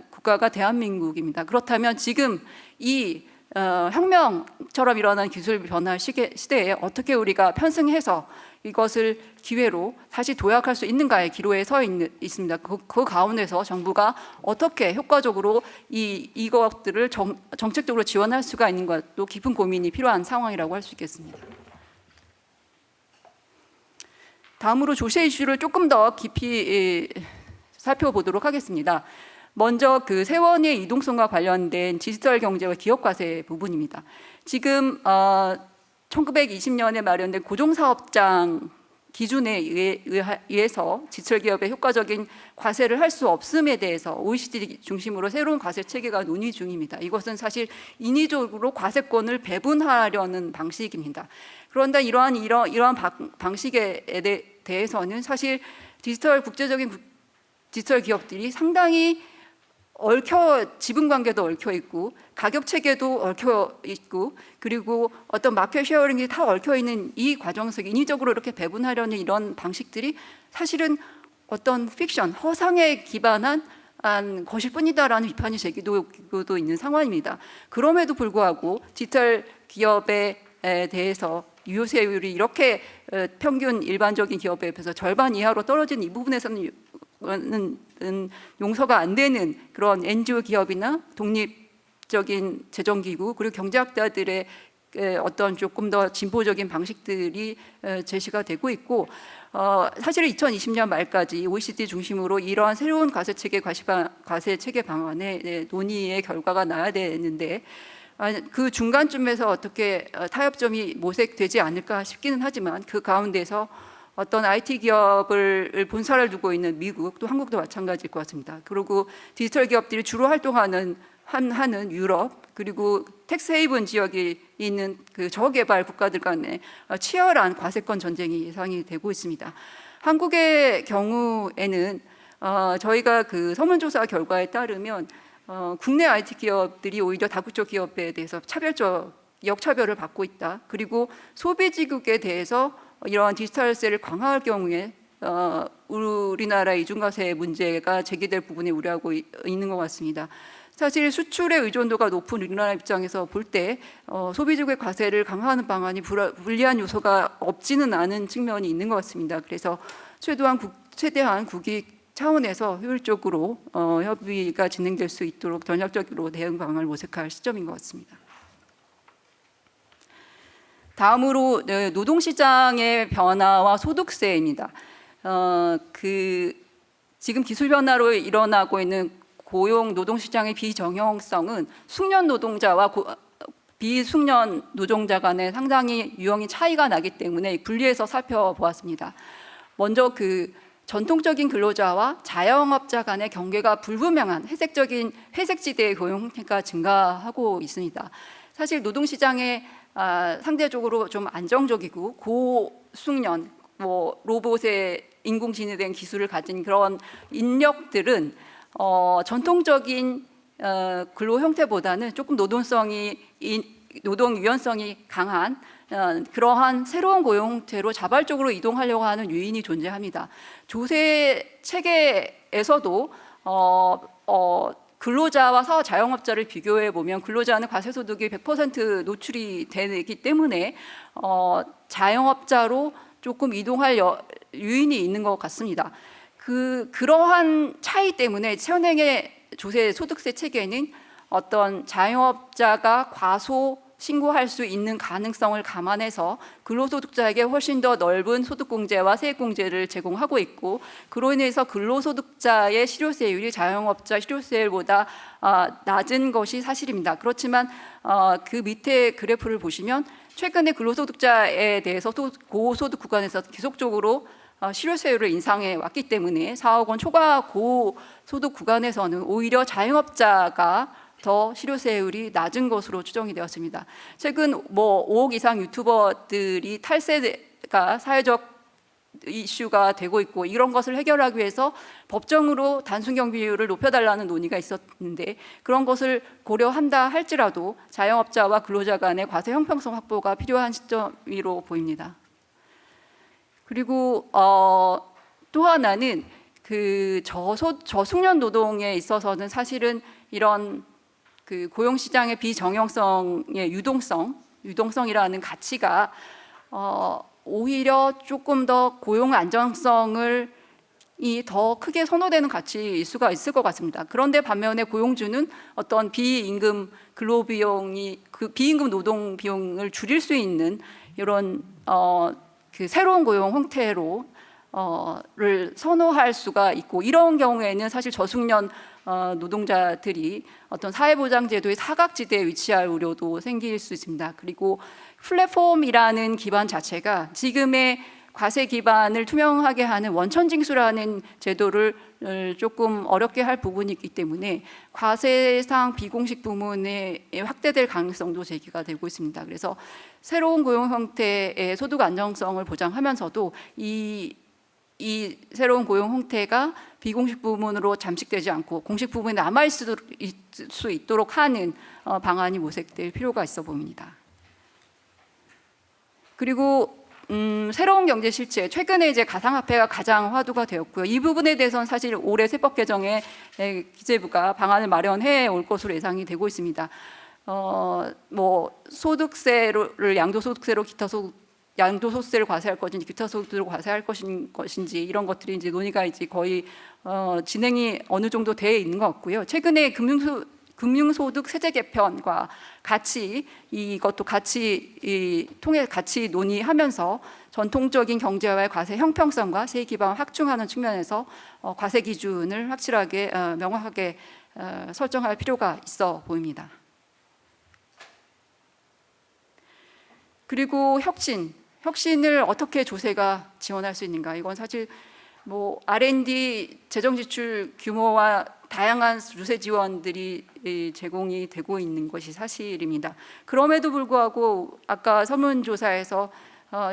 국가가 대한민국입니다. 그렇다면 지금 이 혁명처럼 일어난 기술 변화 시대에 어떻게 우리가 편승해서 이것을 기회로 다시 도약할 수 있는가의 기로에 서 있습니다. 그 가운데서 정부가 어떻게 효과적으로 이것들을 정책적으로 지원할 수가 있는 것도 깊은 고민이 필요한 상황이라고 할 수 있겠습니다. 다음으로 조세 이슈를 조금 더 깊이 살펴보도록 하겠습니다. 먼저 그 세원의 이동성과 관련된 디지털 경제와 기업 과세 부분입니다. 지금 1920년에 마련된 고종사업장 기준에 의해서 디지털 기업의 효과적인 과세를 할 수 없음에 대해서 OECD 중심으로 새로운 과세 체계가 논의 중입니다. 이것은 사실 인위적으로 과세권을 배분하려는 방식입니다. 그런데 이러한 방식에 대해서는 사실 국제적인 디지털 기업들이 상당히 지분 관계도 얽혀 있고 가격 체계도 얽혀 있고 그리고 어떤 마켓 쉐어링이 다 얽혀 있는 이 과정 속에 인위적으로 이렇게 배분하려는 이런 방식들이 사실은 어떤 픽션, 허상에 기반한 것일 뿐이다라는 비판이 제기되고 있는 상황입니다. 그럼에도 불구하고 디지털 기업에 대해서 유효세율이 이렇게 평균 일반적인 기업에 비해서 절반 이하로 떨어진 이 부분에서는 용서가 안 되는 그런 NGO 기업이나 독립적인 재정기구 그리고 경제학자들의 어떤 조금 더 진보적인 방식들이 제시가 되고 있고 사실은 2020년 말까지 OECD 중심으로 이러한 새로운 과세 체계 방안의 논의의 결과가 나야 되는데 그 중간쯤에서 어떻게 타협점이 모색되지 않을까 싶기는 하지만 그 가운데서 어떤 IT 기업을 본사를 두고 있는 미국 또 한국도 마찬가지일 것 같습니다. 그리고 디지털 기업들이 주로 활동하는 하는 유럽 그리고 텍스 헤이븐 지역이 있는 그 저개발 국가들 간에 치열한 과세권 전쟁이 예상이 되고 있습니다. 한국의 경우에는 저희가 그 설문조사 결과에 따르면 국내 IT 기업들이 오히려 다국적 기업에 대해서 역차별을 받고 있다. 그리고 소비지국에 대해서 이러한 디지털세를 강화할 경우에 우리나라 이중과세 문제가 제기될 부분에 우려하고 있는 것 같습니다. 사실 수출의 의존도가 높은 우리나라 입장에서 볼 때 소비지국의 과세를 강화하는 방안이 불리한 요소가 없지는 않은 측면이 있는 것 같습니다. 그래서 최대한 국익 차원에서 효율적으로 협의가 진행될 수 있도록 전략적으로 대응 방안을 모색할 시점인 것 같습니다. 다음으로 노동시장의 변화와 소득세입니다. 지금 기술 변화로 일어나고 있는 고용 노동시장의 비정형성은 숙련 노동자와 비숙련 노동자 간에 상당히 유형이 차이가 나기 때문에 분리해서 살펴보았습니다. 먼저 전통적인 근로자와 자영업자 간의 경계가 불분명한 회색지대의 고용 형태가 증가하고 있습니다. 사실 노동시장에 상대적으로 좀 안정적이고 고숙련, 로봇의 인공지능된 기술을 가진 그런 인력들은 전통적인 근로 형태보다는 조금 노동 유연성이 강한 그러한 새로운 고용 형태로 자발적으로 이동하려고 하는 요인이 존재합니다. 조세 체계에서도 근로자와 자영업자를 비교해 보면 근로자는 과세소득이 100% 노출이 되기 때문에 자영업자로 조금 이동할 요인이 있는 것 같습니다. 그러한 차이 때문에 현행의 조세 소득세 체계는 어떤 자영업자가 과소 신고할 수 있는 가능성을 감안해서 근로소득자에게 훨씬 더 넓은 소득공제와 세액공제를 제공하고 있고 그로 인해서 근로소득자의 실효세율이 자영업자 실효세율보다 낮은 것이 사실입니다. 그렇지만 그 밑에 그래프를 보시면 최근에 근로소득자에 대해서 고소득 구간에서 계속적으로 실효세율을 인상해 왔기 때문에 4억 원 초과 고소득 구간에서는 오히려 자영업자가 더 실효세율이 낮은 것으로 추정이 되었습니다. 최근 5억 이상 유튜버들이 탈세가 사회적 이슈가 되고 있고 이런 것을 해결하기 위해서 법정으로 단순경 비율을 높여달라는 논의가 있었는데 그런 것을 고려한다 할지라도 자영업자와 근로자 간의 과세 형평성 확보가 필요한 시점으로 보입니다. 그리고 또 하나는 저숙련 노동에 있어서는 사실은 이런 고용시장의 비정형성의 유동성이라는 가치가 오히려 조금 더 고용 안정성을 더 크게 선호되는 가치일 수가 있을 것 같습니다. 그런데 반면에 고용주는 어떤 비임금 비임금 노동 비용을 줄일 수 있는 이런 새로운 고용 형태로 를 선호할 수가 있고 이런 경우에는 사실 저숙련 노동자들이 어떤 사회보장제도의 사각지대에 위치할 우려도 생길 수 있습니다. 그리고 플랫폼이라는 기반 자체가 지금의 과세 기반을 투명하게 하는 원천징수라는 제도를 조금 어렵게 할 부분이 있기 때문에 과세상 비공식 부문에 확대될 가능성도 제기가 되고 있습니다. 그래서 새로운 고용 형태의 소득 안정성을 보장하면서도 이 새로운 고용 형태가 비공식 부문으로 잠식되지 않고 공식 부문에 남아있을 수 있도록 하는 방안이 모색될 필요가 있어 보입니다. 그리고 새로운 경제 실체, 최근에 이제 가상화폐가 가장 화두가 되었고요. 이 부분에 대해서는 사실 올해 세법 개정에 기재부가 방안을 마련해 올 것으로 예상이 되고 있습니다. 소득세를 양도소득세로 양도소득세를 과세할 것인지 기타 소득세로 과세할 것인지 이런 것들이 이제 논의가 이제 거의 진행이 어느 정도 돼 있는 것 같고요. 최근에 금융소득 세제 개편과 같이 이것도 같이 논의하면서 전통적인 경제와의 과세 형평성과 세액 기반을 확충하는 측면에서 과세 기준을 확실하게 명확하게 설정할 필요가 있어 보입니다. 그리고 혁신을 어떻게 조세가 지원할 수 있는가? 이건 사실 뭐 R&D 재정 지출 규모와 다양한 조세 지원들이 제공이 되고 있는 것이 사실입니다. 그럼에도 불구하고 아까 설문조사에서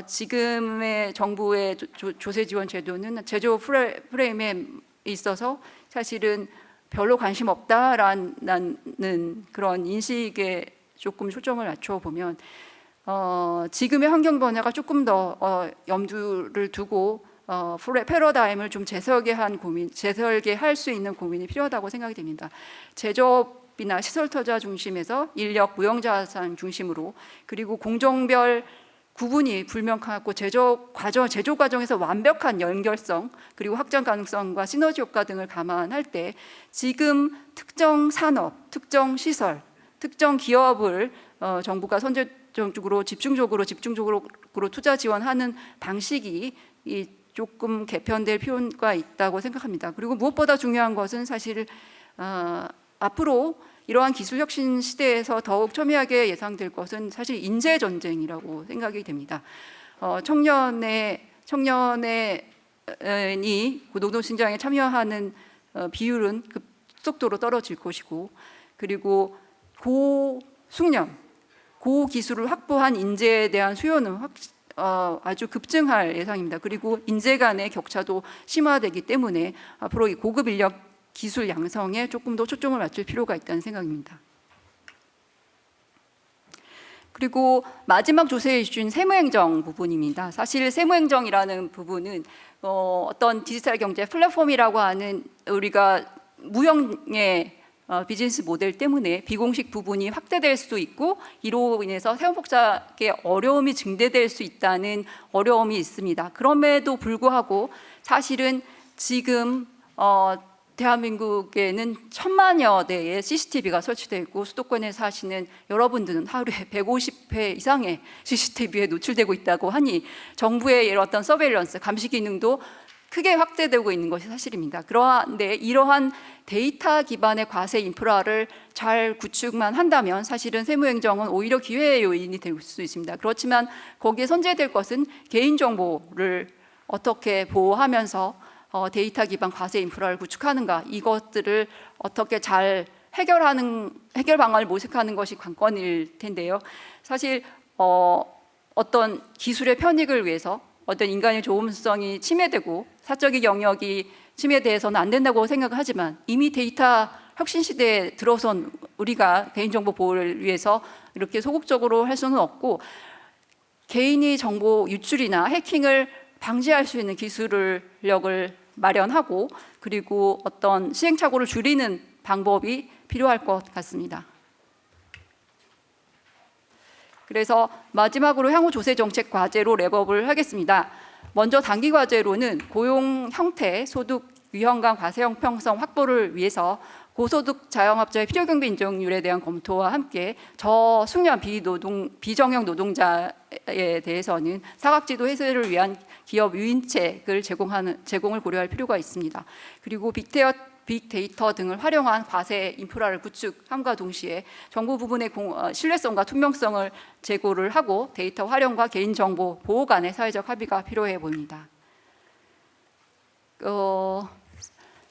지금의 정부의 조세 지원 제도는 제조 프레임에 있어서 사실은 별로 관심 없다라는 그런 인식에 조금 초점을 맞춰 보면 지금의 환경 변화가 조금 더 염두를 두고 패러다임을 좀 재설계할 수 있는 고민이 필요하다고 생각이 됩니다. 제조업이나 시설 투자 중심에서 인력 무형자산 중심으로, 그리고 공정별 구분이 불명확하고 제조 과정에서 완벽한 연결성 그리고 확장 가능성과 시너지 효과 등을 감안할 때 지금 특정 산업, 특정 시설, 특정 기업을 정부가 선제적으로 집중적으로 투자 지원하는 방식이 조금 개편될 필요가 있다고 생각합니다. 그리고 무엇보다 중요한 것은 사실 앞으로 이러한 기술 혁신 시대에서 더욱 첨예하게 예상될 것은 사실 인재 전쟁이라고 생각이 됩니다. 청년이 노동 시장에 참여하는 비율은 급속도로 떨어질 것이고, 그리고 고숙련, 고기술을 확보한 인재에 대한 수요는 아주 급증할 예상입니다. 그리고 인재 간의 격차도 심화되기 때문에 앞으로 이 고급 인력 기술 양성에 조금 더 초점을 맞출 필요가 있다는 생각입니다. 그리고 마지막 조세 이슈인 세무행정 부분입니다. 사실 세무행정이라는 부분은 어떤 디지털 경제 플랫폼이라고 하는 우리가 무형의 비즈니스 모델 때문에 비공식 부분이 확대될 수 있고, 이로 인해서 세무복잡의 어려움이 증대될 수 있다는 어려움이 있습니다. 그럼에도 불구하고 사실은 지금 대한민국에는 1000만여 대의 CCTV가 설치되어 있고, 수도권에 사시는 여러분들은 하루에 150회 이상의 CCTV에 노출되고 있다고 하니 정부의 어떤 서베일런스, 감시 기능도 크게 확대되고 있는 것이 사실입니다. 그런데 이러한 데이터 기반의 과세 인프라를 잘 구축만 한다면 사실은 세무행정은 오히려 기회의 요인이 될 수 있습니다. 그렇지만 거기에 선제될 것은 개인정보를 어떻게 보호하면서 데이터 기반 과세 인프라를 구축하는가, 이것들을 어떻게 잘 해결 방안을 모색하는 것이 관건일 텐데요. 사실 어떤 기술의 편익을 위해서 어떤 인간의 조음성이 침해되고 사적인 영역이 침해돼서는 안 된다고 생각하지만, 이미 데이터 혁신 시대에 들어선 우리가 개인정보 보호를 위해서 이렇게 소극적으로 할 수는 없고, 개인이 정보 유출이나 해킹을 방지할 수 있는 기술력을 마련하고, 그리고 어떤 시행착오를 줄이는 방법이 필요할 것 같습니다. 그래서 마지막으로 향후 조세 정책 과제로 랩업을 하겠습니다. 먼저 단기 과제로는 고용 형태, 소득 유형과 과세 형평성 확보를 위해서 고소득 자영업자의 필요경비 인정률에 대한 검토와 함께 저숙련 비정형 노동자에 대해서는 사각지도 해소를 위한 기업 유인책을 제공을 고려할 필요가 있습니다. 그리고 빅데이터 등을 활용한 과세 인프라를 구축함과 동시에 정부 부분의 신뢰성과 투명성을 제고를 하고 데이터 활용과 개인정보 보호 간의 사회적 합의가 필요해 보입니다.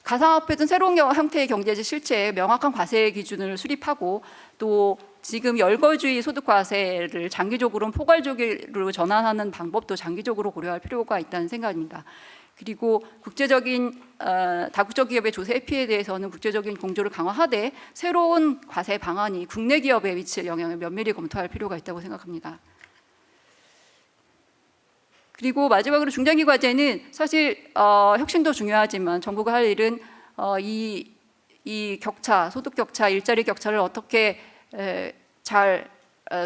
가상화폐 등 새로운 형태의 경제적 실체에 명확한 과세 기준을 수립하고, 또 지금 열거주의 소득과세를 장기적으로는 포괄적으로 전환하는 방법도 장기적으로 고려할 필요가 있다는 생각입니다. 그리고 국제적인 다국적 기업의 조세 회피에 대해서는 국제적인 공조를 강화하되 새로운 과세 방안이 국내 기업에 미칠 영향을 면밀히 검토할 필요가 있다고 생각합니다. 그리고 마지막으로 중장기 과제는 사실 혁신도 중요하지만 정부가 할 일은 이 격차, 소득 격차, 일자리 격차를 어떻게 잘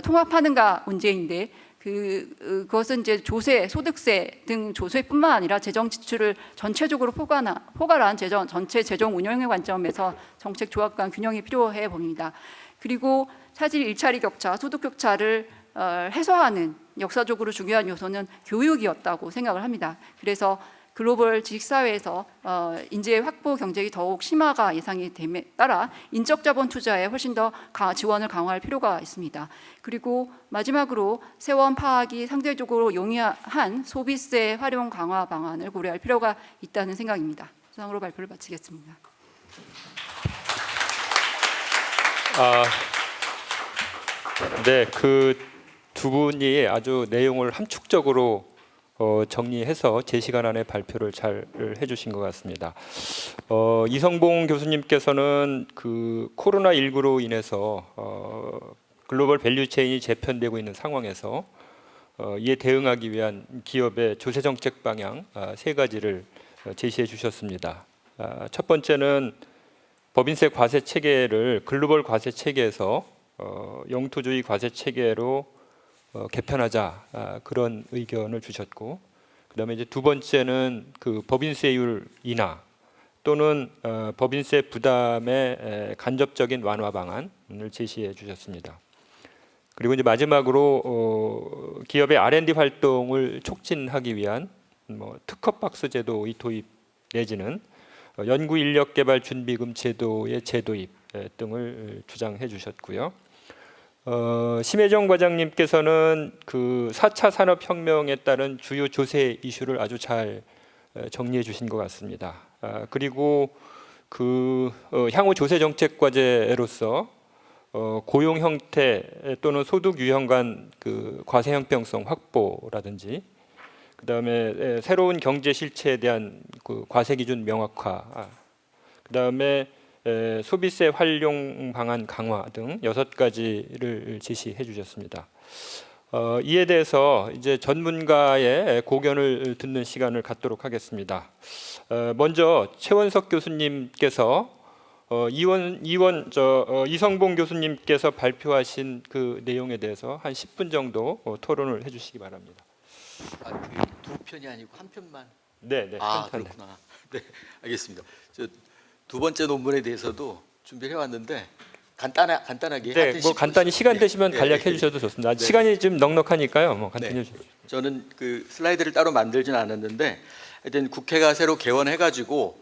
통합하는가 문제인데, 그것은 이제 조세, 소득세 등 조세뿐만 아니라 재정 지출을 전체적으로 포괄한 전체 재정 운영의 관점에서 정책 조합 간 균형이 필요해 봅니다. 그리고 사실 일자리 격차, 소득 격차를 해소하는 역사적으로 중요한 요소는 교육이었다고 생각을 합니다. 그래서 글로벌 지식사회에서 인재 확보 경쟁이 더욱 심화가 예상이 됨에 따라 인적 자본 투자에 훨씬 더 지원을 강화할 필요가 있습니다. 그리고 마지막으로 세원 파악이 상대적으로 용이한 소비세 활용 강화 방안을 고려할 필요가 있다는 생각입니다. 이상으로 발표를 마치겠습니다. 네, 그 두 분이 아주 내용을 함축적으로 정리해서 제 시간 안에 발표를 잘 해주신 것 같습니다. 이성봉 교수님께서는 그 코로나19로 인해서 글로벌 밸류체인이 재편되고 있는 상황에서 이에 대응하기 위한 기업의 조세 정책 방향 세 가지를 제시해 주셨습니다. 첫 번째는 법인세 과세 체계를 글로벌 과세 체계에서 영토주의 과세 체계로 개편하자 그런 의견을 주셨고, 그다음에 이제 두 번째는 그 법인세율 인하 또는 법인세 부담의 간접적인 완화 방안을 제시해 주셨습니다. 그리고 이제 마지막으로 기업의 R&D 활동을 촉진하기 위한 특허박스 제도의 도입 내지는 연구 인력 개발 준비금 제도의 재도입 등을 주장해 주셨고요. 심혜정 과장님께서는 그 4차 산업혁명에 따른 주요 조세 이슈를 아주 잘 정리해 주신 것 같습니다. 그리고 그 향후 조세 정책 과제로서 고용 형태 또는 소득 유형 간 그 과세 형평성 확보라든지, 그다음에 새로운 경제 실체에 대한 그 과세 기준 명확화, 그다음에 소비세 활용 방안 강화 등 6가지를 제시해 주셨습니다. 이에 대해서 이제 전문가의 고견을 듣는 시간을 갖도록 하겠습니다. 먼저 최원석 교수님께서 이성봉 교수님께서 발표하신 그 내용에 대해서 한 10분 정도 토론을 해주시기 바랍니다. 두 편이 아니고 한 편만. 네. 그렇구나. 네, 알겠습니다. 두 번째 논문에 대해서도 준비를 해왔는데 간단하게. 네, 뭐 간단히 시간 되시면 간략해 주셔도 좋습니다. 네. 시간이 좀 넉넉하니까요. 뭐 간단히 네. 해주십시오. 저는 그 슬라이드를 따로 만들진 않았는데, 하여튼 국회가 새로 개원해가지고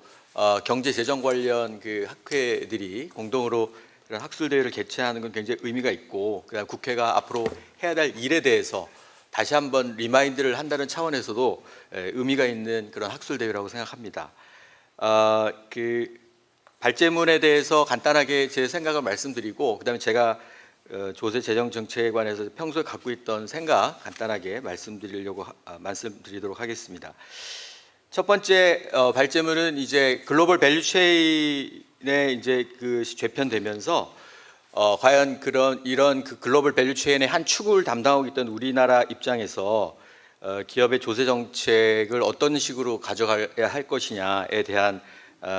경제 재정 관련 그 학회들이 공동으로 그런 학술 대회를 개최하는 건 굉장히 의미가 있고, 그다음 국회가 앞으로 해야 될 일에 대해서 다시 한번 리마인드를 한다는 차원에서도 의미가 있는 그런 학술 대회라고 생각합니다. 그 발제문에 대해서 간단하게 제 생각을 말씀드리고, 그다음에 제가 조세 재정 정책에 관해서 평소에 갖고 있던 생각 간단하게 말씀드리도록 하겠습니다. 첫 번째 발제문은 이제 글로벌 밸류체인에 이제 그 재편되면서 과연 이런 그 글로벌 밸류체인의 한 축을 담당하고 있던 우리나라 입장에서 기업의 조세 정책을 어떤 식으로 가져가야 할 것이냐에 대한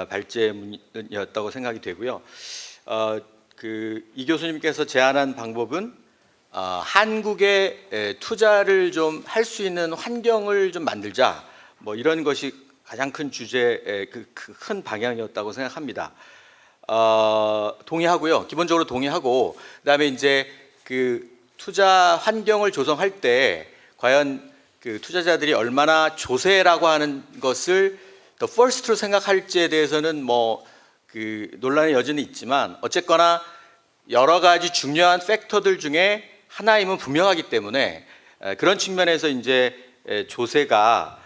발제문이었다고 생각이 되고요. 이 교수님께서 제안한 방법은 한국에 투자를 좀 할 수 있는 환경을 좀 만들자, 뭐 이런 것이 가장 큰 주제의 큰 방향이었다고 생각합니다. 동의하고요. 기본적으로 동의하고, 그다음에 이제 그 투자 환경을 조성할 때 과연 그 투자자들이 얼마나 조세라고 하는 것을 더 first로 생각할지에 대해서는 뭐 그 논란의 여지는 있지만, 어쨌거나 여러 가지 중요한 팩터들 중에 하나임은 분명하기 때문에 그런 측면에서 이제 조세가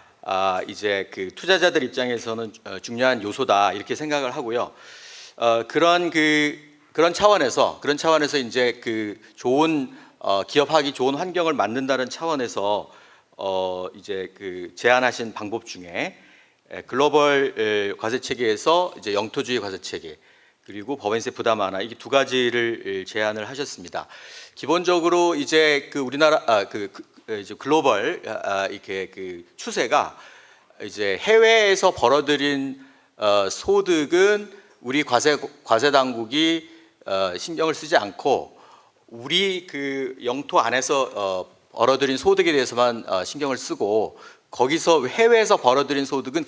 이제 그 투자자들 입장에서는 중요한 요소다 이렇게 생각을 하고요. 그런 차원에서 이제 그 좋은 기업하기 좋은 환경을 만든다는 차원에서 이제 그 제안하신 방법 중에 글로벌 과세 체계에서 이제 영토주의 과세 체계, 그리고 법인세 부담 완화, 이게 두 가지를 제안을 하셨습니다. 기본적으로 이제 그 우리나라 이제 글로벌 이렇게 그 추세가 이제 해외에서 벌어들인 소득은 우리 과세 당국이 신경을 쓰지 않고 우리 그 영토 안에서 벌어들인 소득에 대해서만 신경을 쓰고, 거기서 해외에서 벌어들인 소득은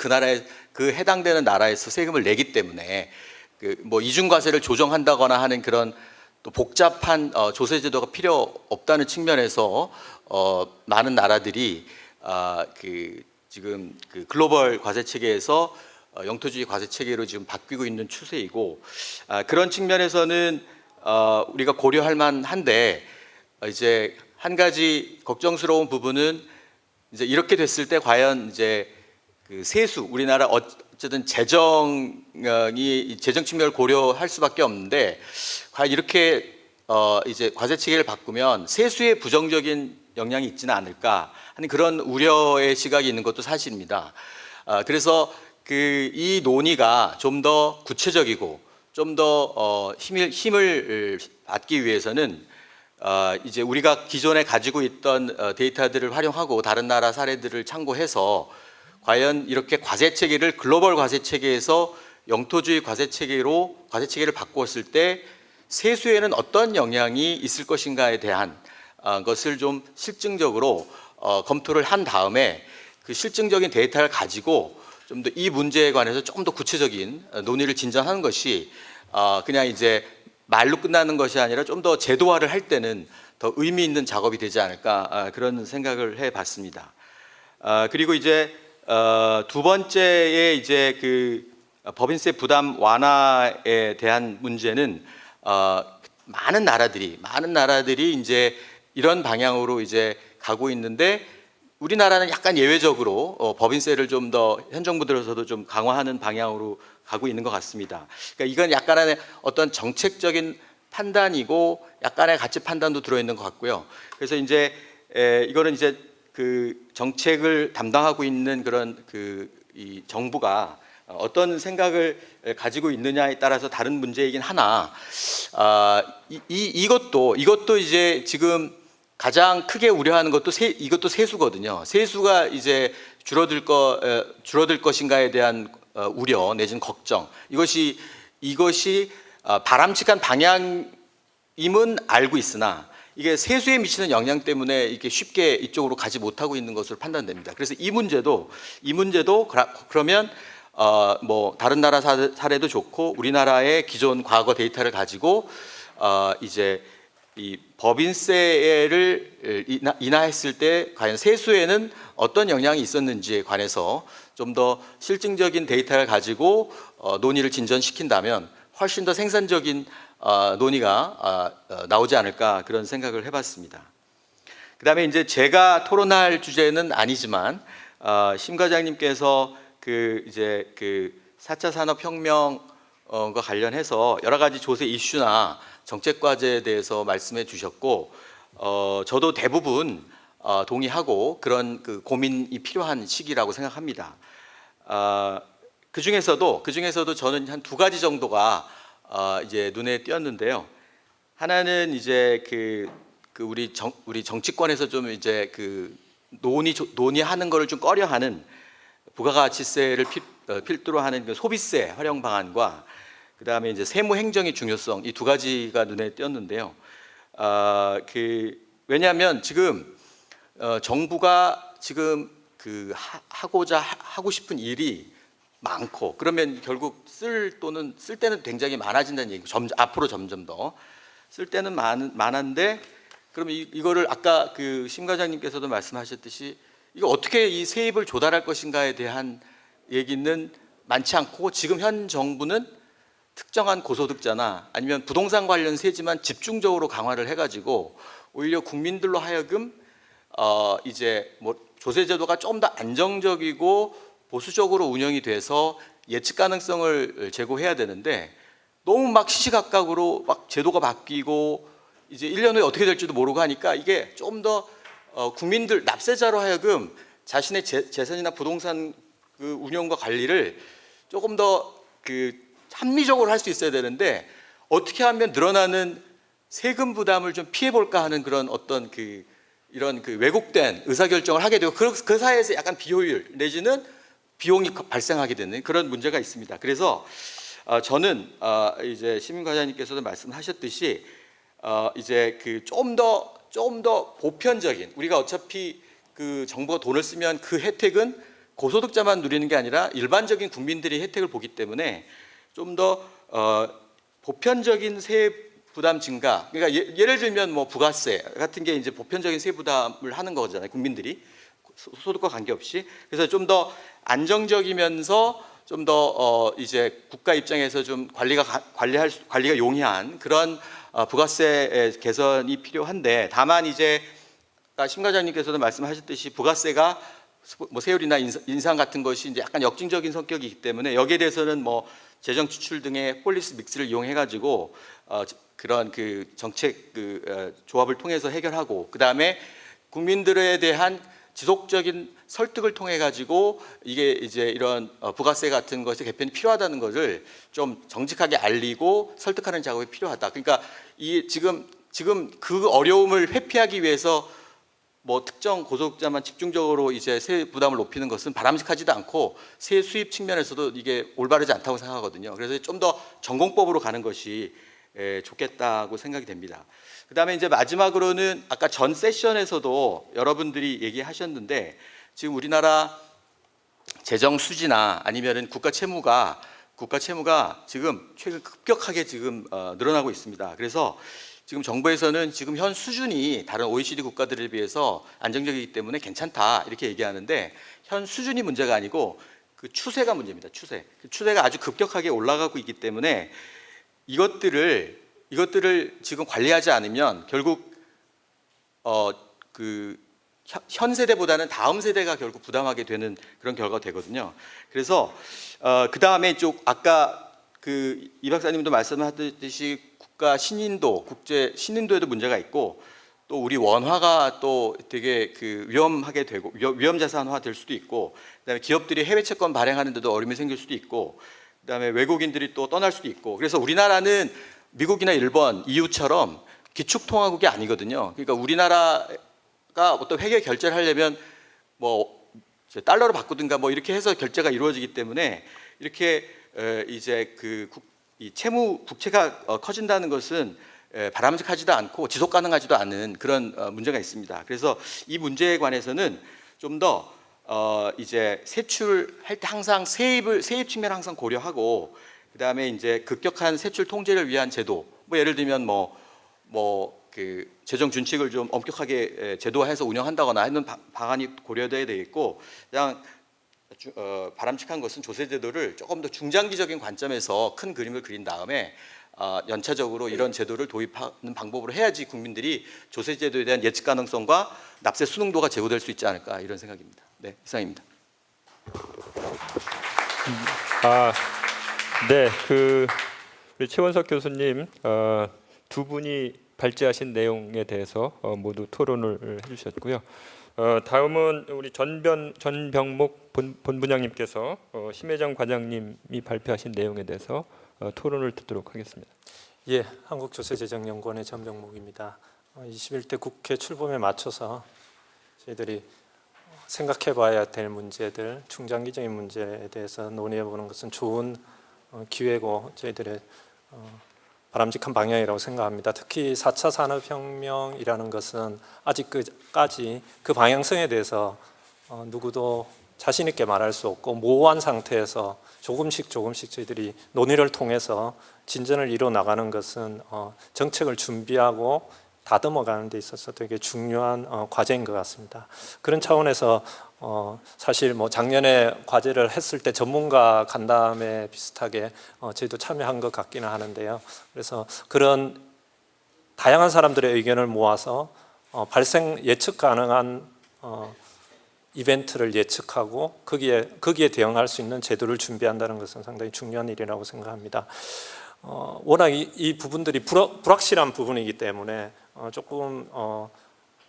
그 해당되는 나라에서 세금을 내기 때문에 그 뭐 이중과세를 조정한다거나 하는 그런 또 복잡한 조세 제도가 필요 없다는 측면에서 많은 나라들이 그 지금 그 글로벌 과세 체계에서 영토주의 과세 체계로 지금 바뀌고 있는 추세이고, 그런 측면에서는 우리가 고려할 만한데, 이제 한 가지 걱정스러운 부분은 이제 이렇게 됐을 때 과연 이제 그 세수, 우리나라 어쨌든 재정 측면을 고려할 수밖에 없는데, 과연 이렇게 이제 과세 체계를 바꾸면 세수에 부정적인 영향이 있지는 않을까 하는 그런 우려의 시각이 있는 것도 사실입니다. 그래서 이 논의가 좀 더 구체적이고 좀 더 힘을 받기 위해서는 이제 우리가 기존에 가지고 있던 데이터들을 활용하고 다른 나라 사례들을 참고해서 과연 이렇게 과세 체계를 글로벌 과세 체계에서 영토주의 과세 체계를 바꾸었을 때 세수에는 어떤 영향이 있을 것인가에 대한 것을 좀 실증적으로 검토를 한 다음에 그 실증적인 데이터를 가지고 좀 더 이 문제에 관해서 조금 더 구체적인 논의를 진전하는 것이 그냥 이제 말로 끝나는 것이 아니라 좀 더 제도화를 할 때는 더 의미 있는 작업이 되지 않을까 그런 생각을 해봤습니다. 그리고 이제 두 번째에 이제 그 법인세 부담 완화에 대한 문제는 많은 나라들이 이제 이런 방향으로 이제 가고 있는데, 우리나라는 약간 예외적으로 법인세를 좀 더 현 정부 들어서도 좀 강화하는 방향으로 가고 있는 것 같습니다. 그러니까 이건 약간의 어떤 정책적인 판단이고 약간의 가치 판단도 들어있는 것 같고요. 그래서 이제 이거는 이제 그 정책을 담당하고 있는 그런 이 정부가 어떤 생각을 가지고 있느냐에 따라서 다른 문제이긴 하나, 이것도 이제 지금 가장 크게 우려하는 것도 이것도 세수거든요. 세수가 이제 줄어들 것인가에 대한 우려 내지는 걱정. 이것이 바람직한 방향임은 알고 있으나 이게 세수에 미치는 영향 때문에 이게 쉽게 이쪽으로 가지 못하고 있는 것으로 판단됩니다. 그래서 이 문제도 그러면 뭐 다른 나라 사례도 좋고 우리나라의 기존 과거 데이터를 가지고 이제 이 법인세를 인하했을 때 과연 세수에는 어떤 영향이 있었는지에 관해서 좀 더 실증적인 데이터를 가지고 논의를 진전시킨다면 훨씬 더 생산적인 논의가 나오지 않을까 그런 생각을 해봤습니다. 그다음에 이제 제가 토론할 주제는 아니지만 심 과장님께서 이제 4차 산업혁명과 관련해서 여러 가지 조세 이슈나 정책 과제에 대해서 말씀해 주셨고, 저도 대부분 동의하고 그런 고민이 필요한 시기라고 생각합니다. 그 중에서도 저는 한 두 가지 정도가 이제 눈에 띄었는데요. 하나는 이제 우리 정치권에서 좀 이제 논의하는 거를 좀 꺼려하는 부가가치세를 필두로 하는 소비세 활용 방안과 그다음에 이제 세무 행정의 중요성, 이 두 가지가 눈에 띄었는데요. 왜냐하면 지금 정부가 지금 하고 싶은 일이 많고, 그러면 결국 쓸 때는 굉장히 많아진다는 얘기고, 앞으로 점점 더 쓸 때는 많은데, 그러면 이거를 아까 심 과장님께서도 말씀하셨듯이 이거 어떻게 이 세입을 조달할 것인가에 대한 얘기는 많지 않고, 지금 현 정부는 특정한 고소득자나 아니면 부동산 관련 세지만 집중적으로 강화를 해가지고 오히려 국민들로 하여금 이제 뭐 조세 제도가 좀 더 안정적이고 보수적으로 운영이 돼서 예측 가능성을 제고해야 되는데, 너무 막 시시각각으로 막 제도가 바뀌고 이제 1년 후에 어떻게 될지도 모르고 하니까 이게 좀 더 국민들 납세자로 하여금 자신의 재산이나 부동산 운영과 관리를 조금 더 합리적으로 할 수 있어야 되는데, 어떻게 하면 늘어나는 세금 부담을 좀 피해 볼까 하는 그런 어떤 이런 왜곡된 의사결정을 하게 되고, 그 사이에서 약간 비효율 내지는 비용이 발생하게 되는 그런 문제가 있습니다. 그래서 저는 이제 시민 과장님께서도 말씀하셨듯이 이제 좀 더 보편적인, 우리가 어차피 정부가 돈을 쓰면 그 혜택은 고소득자만 누리는 게 아니라 일반적인 국민들이 혜택을 보기 때문에 좀 더 보편적인 세액 부담 증가, 그러니까 예를 들면 뭐 부가세 같은 게 이제 보편적인 세 부담을 하는 거잖아요, 국민들이. 소득과 관계없이. 그래서 좀 더 안정적이면서 좀 더 이제 국가 입장에서 좀 관리가 용이한 그런 부가세 개선이 필요한데, 다만 이제 아까 심 과장님께서도 말씀하셨듯이 부가세가 뭐 세율이나 인상 같은 것이 이제 약간 역징적인 성격이기 때문에 여기에 대해서는 뭐 재정 지출 등의 폴리시 믹스를 이용해 가지고 그런 그 정책 조합을 통해서 해결하고, 그 다음에 국민들에 대한 지속적인 설득을 통해 가지고 이게 이제 이런 부가세 같은 것의 개편이 필요하다는 것을 좀 정직하게 알리고 설득하는 작업이 필요하다. 그러니까 이 지금 그 어려움을 회피하기 위해서 뭐 특정 고소득자만 집중적으로 이제 세액 부담을 높이는 것은 바람직하지도 않고 세 수입 측면에서도 이게 올바르지 않다고 생각하거든요. 그래서 좀 더 전공법으로 가는 것이 좋겠다고 생각이 됩니다. 그다음에 이제 마지막으로는 아까 전 세션에서도 여러분들이 얘기하셨는데, 지금 우리나라 재정 수지나 아니면은 국가 채무가 지금 최근 급격하게 지금 늘어나고 있습니다. 그래서 지금 정부에서는 지금 현 수준이 다른 OECD 국가들에 비해서 안정적이기 때문에 괜찮다 이렇게 얘기하는데, 현 수준이 문제가 아니고 그 추세가 문제입니다. 추세가 아주 급격하게 올라가고 있기 때문에 이것들을 지금 관리하지 않으면 결국 현 세대보다는 다음 세대가 결국 부담하게 되는 그런 결과가 되거든요. 그래서 그 다음에 쪽 아까 이 박사님도 말씀하셨듯이 국가 신인도, 국제 신인도에도 문제가 있고, 또 우리 원화가 또 되게 위험하게 되고 위험 자산화 될 수도 있고, 그다음에 기업들이 해외 채권 발행하는데도 어려움이 생길 수도 있고, 그다음에 외국인들이 또 떠날 수도 있고. 그래서 우리나라는 미국이나 일본, EU처럼 기축통화국이 아니거든요. 그러니까 우리나라가 어떤 회계 결제를 하려면 뭐 달러로 바꾸든가 뭐 이렇게 해서 결제가 이루어지기 때문에 이렇게 이제 이 채무 국채가 커진다는 것은 바람직하지도 않고 지속 가능하지도 않은 그런 문제가 있습니다. 그래서 이 문제에 관해서는 좀 더 이제 세출할 때 항상 세입 측면을 항상 고려하고, 그다음에 이제 급격한 세출 통제를 위한 제도, 뭐 예를 들면 그 재정 준칙을 좀 엄격하게 제도화해서 운영한다거나 하는 방안이 고려돼야 되겠고, 그냥 바람직한 것은 조세 제도를 조금 더 중장기적인 관점에서 큰 그림을 그린 다음에 연차적으로 이런 제도를 도입하는 방법으로 해야지 국민들이 조세 제도에 대한 예측 가능성과 납세 수능도가 제고될 수 있지 않을까, 이런 생각입니다. 네, 이상입니다. 네, 우리 최원석 교수님 두 분이 발제하신 내용에 대해서 모두 토론을 해주셨고요. 다음은 우리 전병목 본부장님께서 심혜정 과장님이 발표하신 내용에 대해서 토론을 듣도록 하겠습니다. 예, 한국조세재정연구원의 전병목입니다. 21대 국회 출범에 맞춰서 저희들이 생각해봐야 될 문제들, 중장기적인 문제에 대해서 논의해보는 것은 좋은 기회고 저희들의 바람직한 방향이라고 생각합니다. 특히 4차 산업혁명이라는 것은 아직까지 그 방향성에 대해서 누구도 자신 있게 말할 수 없고, 모호한 상태에서 조금씩 저희들이 논의를 통해서 진전을 이뤄 나가는 것은 정책을 준비하고 다듬어가는 데 있어서 되게 중요한 과제인 것 같습니다. 그런 차원에서 사실 뭐 작년에 과제를 했을 때 전문가 간담회 비슷하게 저희도 참여한 것 같기는 하는데요. 그래서 그런 다양한 사람들의 의견을 모아서 발생 예측 가능한 이벤트를 예측하고 거기에 대응할 수 있는 제도를 준비한다는 것은 상당히 중요한 일이라고 생각합니다. 워낙 이 부분들이 불확실한 부분이기 때문에 조금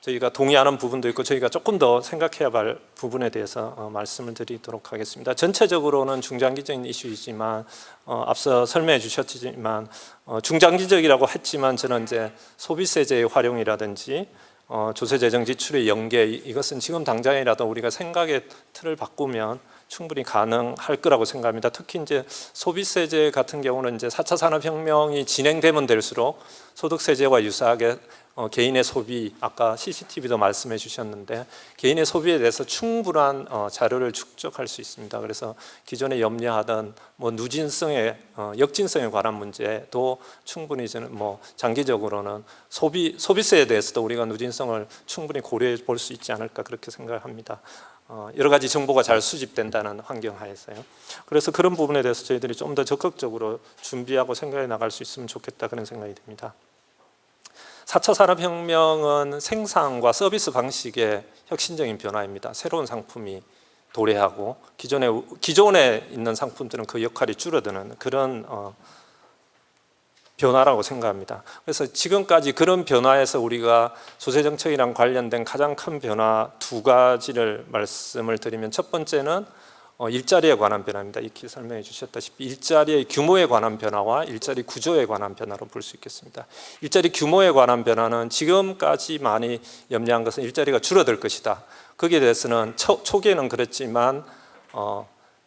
저희가 동의하는 부분도 있고 저희가 조금 더 생각해야 할 부분에 대해서 말씀을 드리도록 하겠습니다. 전체적으로는 중장기적인 이슈이지만 앞서 설명해 주셨지만 중장기적이라고 했지만 저는 이제 소비세제의 활용이라든지 조세재정 지출의 연계, 이것은 지금 당장이라도 우리가 생각의 틀을 바꾸면 충분히 가능할 거라고 생각합니다. 특히 이제 소비세제 같은 경우는 이제 4차 산업혁명이 진행되면 될수록 소득세제와 유사하게 개인의 소비, 아까 CCTV도 말씀해 주셨는데 개인의 소비에 대해서 충분한 자료를 축적할 수 있습니다. 그래서 기존에 염려하던 뭐 누진성의 역진성에 관한 문제도 충분히 저는 뭐 장기적으로는 소비세에 대해서도 우리가 누진성을 충분히 고려해 볼 수 있지 않을까 그렇게 생각합니다. 여러 가지 정보가 잘 수집된다는 환경 하에서요. 그래서 그런 부분에 대해서 저희들이 좀 더 적극적으로 준비하고 생각해 나갈 수 있으면 좋겠다 그런 생각이 듭니다. 4차 산업혁명은 생산과 서비스 방식의 혁신적인 변화입니다. 새로운 상품이 도래하고 기존에 있는 상품들은 그 역할이 줄어드는 그런 변화라고 생각합니다. 그래서 지금까지 그런 변화에서 우리가 조세정책이랑 관련된 가장 큰 변화 두 가지를 말씀을 드리면 첫 번째는 일자리에 관한 변화입니다. 익히 설명해 주셨다시피 일자리의 규모에 관한 변화와 일자리 구조에 관한 변화로 볼 수 있겠습니다. 일자리 규모에 관한 변화는 지금까지 많이 염려한 것은 일자리가 줄어들 것이다. 거기에 대해서는 초기에는 그랬지만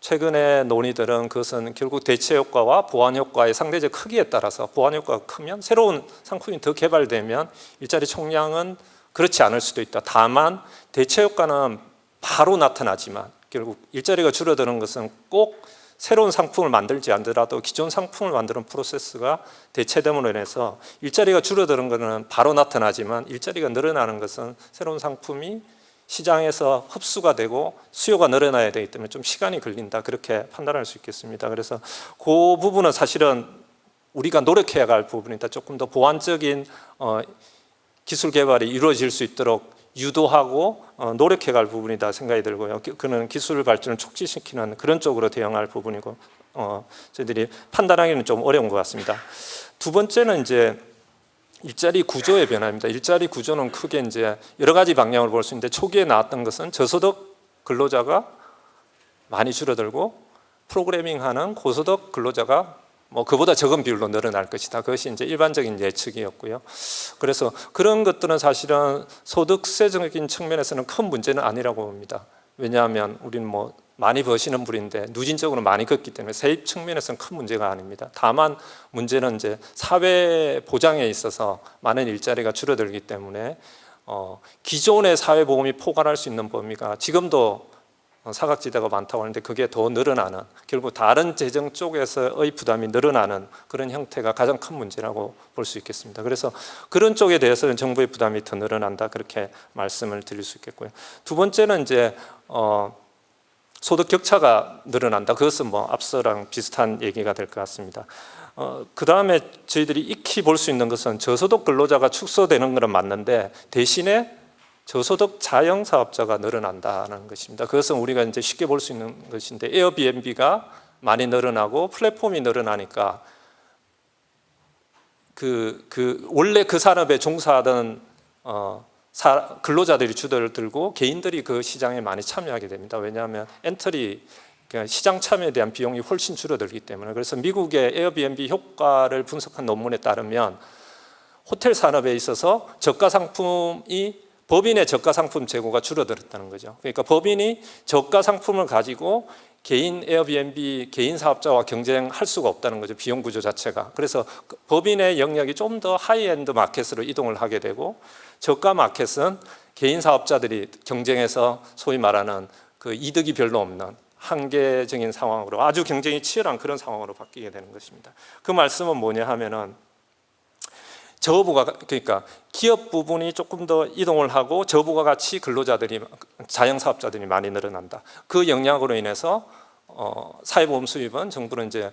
최근의 논의들은 그것은 결국 대체 효과와 보완 효과의 상대적 크기에 따라서 보완 효과가 크면 새로운 상품이 더 개발되면 일자리 총량은 그렇지 않을 수도 있다. 다만 대체 효과는 바로 나타나지만 결국 일자리가 줄어드는 것은 꼭 새로운 상품을 만들지 않더라도 기존 상품을 만드는 프로세스가 대체됨으로 인해서 일자리가 줄어드는 것은 바로 나타나지만 일자리가 늘어나는 것은 새로운 상품이 시장에서 흡수가 되고 수요가 늘어나야 되기 때문에 좀 시간이 걸린다 그렇게 판단할 수 있겠습니다. 그래서 그 부분은 사실은 우리가 노력해야 할 부분이다. 조금 더 보완적인 기술 개발이 이루어질 수 있도록 유도하고 노력해 갈 부분이다 생각이 들고요. 그는 기술 발전을 촉진시키는 그런 쪽으로 대응할 부분이고 저희들이 판단하기는 좀 어려운 것 같습니다. 두 번째는 이제 일자리 구조의 변화입니다. 일자리 구조는 크게 이제 여러 가지 방향으로 볼 수 있는데 초기에 나왔던 것은 저소득 근로자가 많이 줄어들고 프로그래밍하는 고소득 근로자가 뭐 그보다 적은 비율로 늘어날 것이다. 그것이 이제 일반적인 예측이었고요. 그래서 그런 것들은 사실은 소득세적인 측면에서는 큰 문제는 아니라고 봅니다. 왜냐하면 우리는 뭐 많이 버시는 분인데 누진적으로 많이 걷기 때문에 세입 측면에서는 큰 문제가 아닙니다. 다만 문제는 이제 사회 보장에 있어서 많은 일자리가 줄어들기 때문에 기존의 사회보험이 포괄할 수 있는 범위가 지금도 사각지대가 많다고 하는데 그게 더 늘어나는 결국 다른 재정 쪽에서의 부담이 늘어나는 그런 형태가 가장 큰 문제라고 볼 수 있겠습니다. 그래서 그런 쪽에 대해서는 정부의 부담이 더 늘어난다 그렇게 말씀을 드릴 수 있겠고요. 두 번째는 이제 소득 격차가 늘어난다. 그것은 뭐 앞서랑 비슷한 얘기가 될 것 같습니다. 그 다음에 저희들이 익히 볼 수 있는 것은 저소득 근로자가 축소되는 것은 맞는데 대신에 저소득 자영사업자가 늘어난다는 것입니다. 그것은 우리가 이제 쉽게 볼 수 있는 것인데 에어비앤비가 많이 늘어나고 플랫폼이 늘어나니까 원래 그 산업에 종사하던 근로자들이 주도들고 개인들이 그 시장에 많이 참여하게 됩니다. 왜냐하면 엔트리 그러니까 시장 참여에 대한 비용이 훨씬 줄어들기 때문에. 그래서 미국의 에어비앤비 효과를 분석한 논문에 따르면 호텔 산업에 있어서 저가 상품이 법인의 저가 상품 재고가 줄어들었다는 거죠. 그러니까 법인이 저가 상품을 가지고 개인 에어비앤비 개인 사업자와 경쟁할 수가 없다는 거죠. 비용 구조 자체가. 그래서 법인의 영역이 좀 더 하이엔드 마켓으로 이동을 하게 되고 저가 마켓은 개인 사업자들이 경쟁해서 소위 말하는 그 이득이 별로 없는 한계적인 상황으로 아주 경쟁이 치열한 그런 상황으로 바뀌게 되는 것입니다. 그 말씀은 뭐냐 하면은 저부가 그러니까 기업 부분이 조금 더 이동을 하고 저부가 같이 근로자들이 자영사업자들이 많이 늘어난다. 그 영향으로 인해서 사회보험 수입은 정부는 이제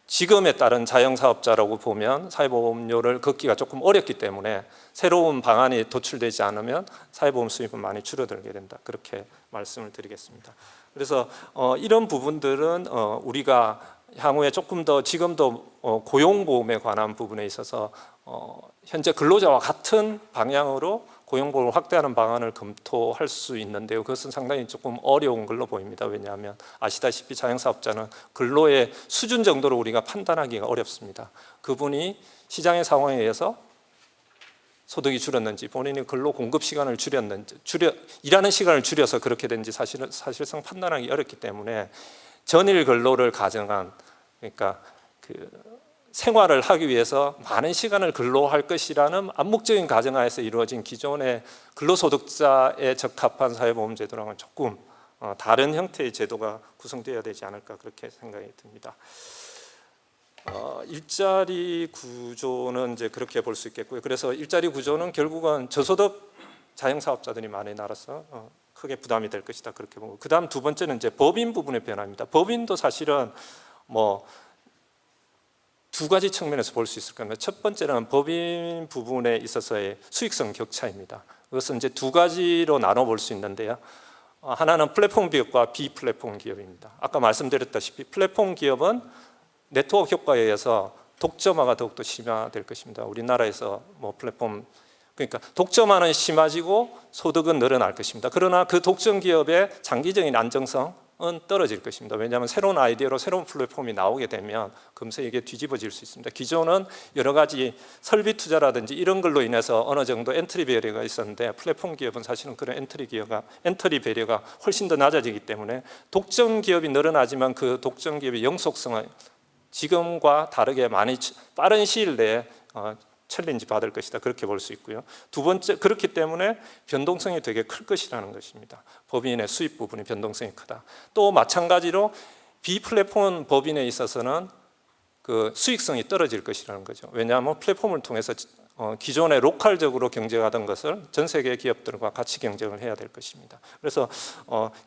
지금에 따른 자영사업자라고 보면 사회보험료를 걷기가 조금 어렵기 때문에 새로운 방안이 도출되지 않으면 사회보험 수입은 많이 줄어들게 된다. 그렇게 말씀을 드리겠습니다. 그래서 이런 부분들은 우리가 향후에 조금 더 지금도 고용보험에 관한 부분에 있어서 현재 근로자와 같은 방향으로 고용보험을 확대하는 방안을 검토할 수 있는데요. 그것은 상당히 조금 어려운 걸로 보입니다. 왜냐하면 아시다시피 자영사업자는 근로의 수준 정도로 우리가 판단하기가 어렵습니다. 그분이 시장의 상황에 의해서 소득이 줄었는지, 본인이 근로 공급 시간을 줄였는지, 일하는 시간을 줄여서 그렇게 된지 사실상 판단하기 어렵기 때문에 전일 근로를 가정한, 그러니까 그 생활을 하기 위해서 많은 시간을 근로할 것이라는 암묵적인 가정하에서 이루어진 기존의 근로소득자에 적합한 사회보험제도랑은 조금 다른 형태의 제도가 구성되어야 되지 않을까 그렇게 생각이 듭니다. 일자리 구조는 이제 그렇게 볼 수 있겠고요. 그래서 일자리 구조는 결국은 저소득 자영사업자들이 많이 나라서 크게 부담이 될 것이다 그렇게 보고, 그다음 두 번째는 이제 법인 부분의 변화입니다. 법인도 사실은 뭐 두 가지 측면에서 볼 수 있을 겁니다. 첫 번째는 법인 부분에 있어서의 수익성 격차입니다. 그것은 이제 두 가지로 나눠 볼 수 있는데요. 하나는 플랫폼 기업과 비플랫폼 기업입니다. 아까 말씀드렸다시피 플랫폼 기업은 네트워크 효과에 의해서 독점화가 더욱더 심화될 것입니다. 우리나라에서 뭐 플랫폼, 그러니까 독점화는 심해지고 소득은 늘어날 것입니다. 그러나 그 독점 기업의 장기적인 안정성은 떨어질 것입니다. 왜냐하면 새로운 아이디어로 새로운 플랫폼이 나오게 되면 금세 이게 뒤집어질 수 있습니다. 기존은 여러 가지 설비 투자라든지 이런 걸로 인해서 어느 정도 엔트리 배려가 있었는데, 플랫폼 기업은 사실은 그런 엔트리 배려가 훨씬 더 낮아지기 때문에 독점 기업이 늘어나지만 그 독점 기업의 영속성은 지금과 다르게 많이 빠른 시일 내에 챌린지 받을 것이다 그렇게 볼 수 있고요. 두 번째, 그렇기 때문에 변동성이 되게 클 것이라는 것입니다. 법인의 수입 부분이 변동성이 크다. 또 마찬가지로 비플랫폼 법인에 있어서는 그 수익성이 떨어질 것이라는 거죠. 왜냐하면 플랫폼을 통해서 기존에 로컬적으로 경쟁하던 것을 전 세계 기업들과 같이 경쟁을 해야 될 것입니다. 그래서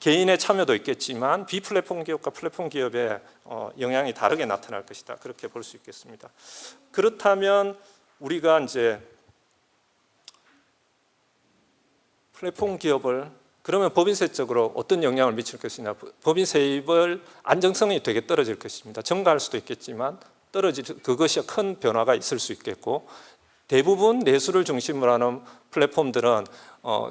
개인의 참여도 있겠지만 비플랫폼 기업과 플랫폼 기업의 영향이 다르게 나타날 것이다 그렇게 볼 수 있겠습니다. 그렇다면 우리가 이제 플랫폼 기업을 그러면 법인세적으로 어떤 영향을 미칠 것이냐, 법인 세입을 안정성이 되게 떨어질 것입니다. 증가할 수도 있겠지만 그것이 큰 변화가 있을 수 있겠고, 대부분 내수를 중심으로 하는 플랫폼들은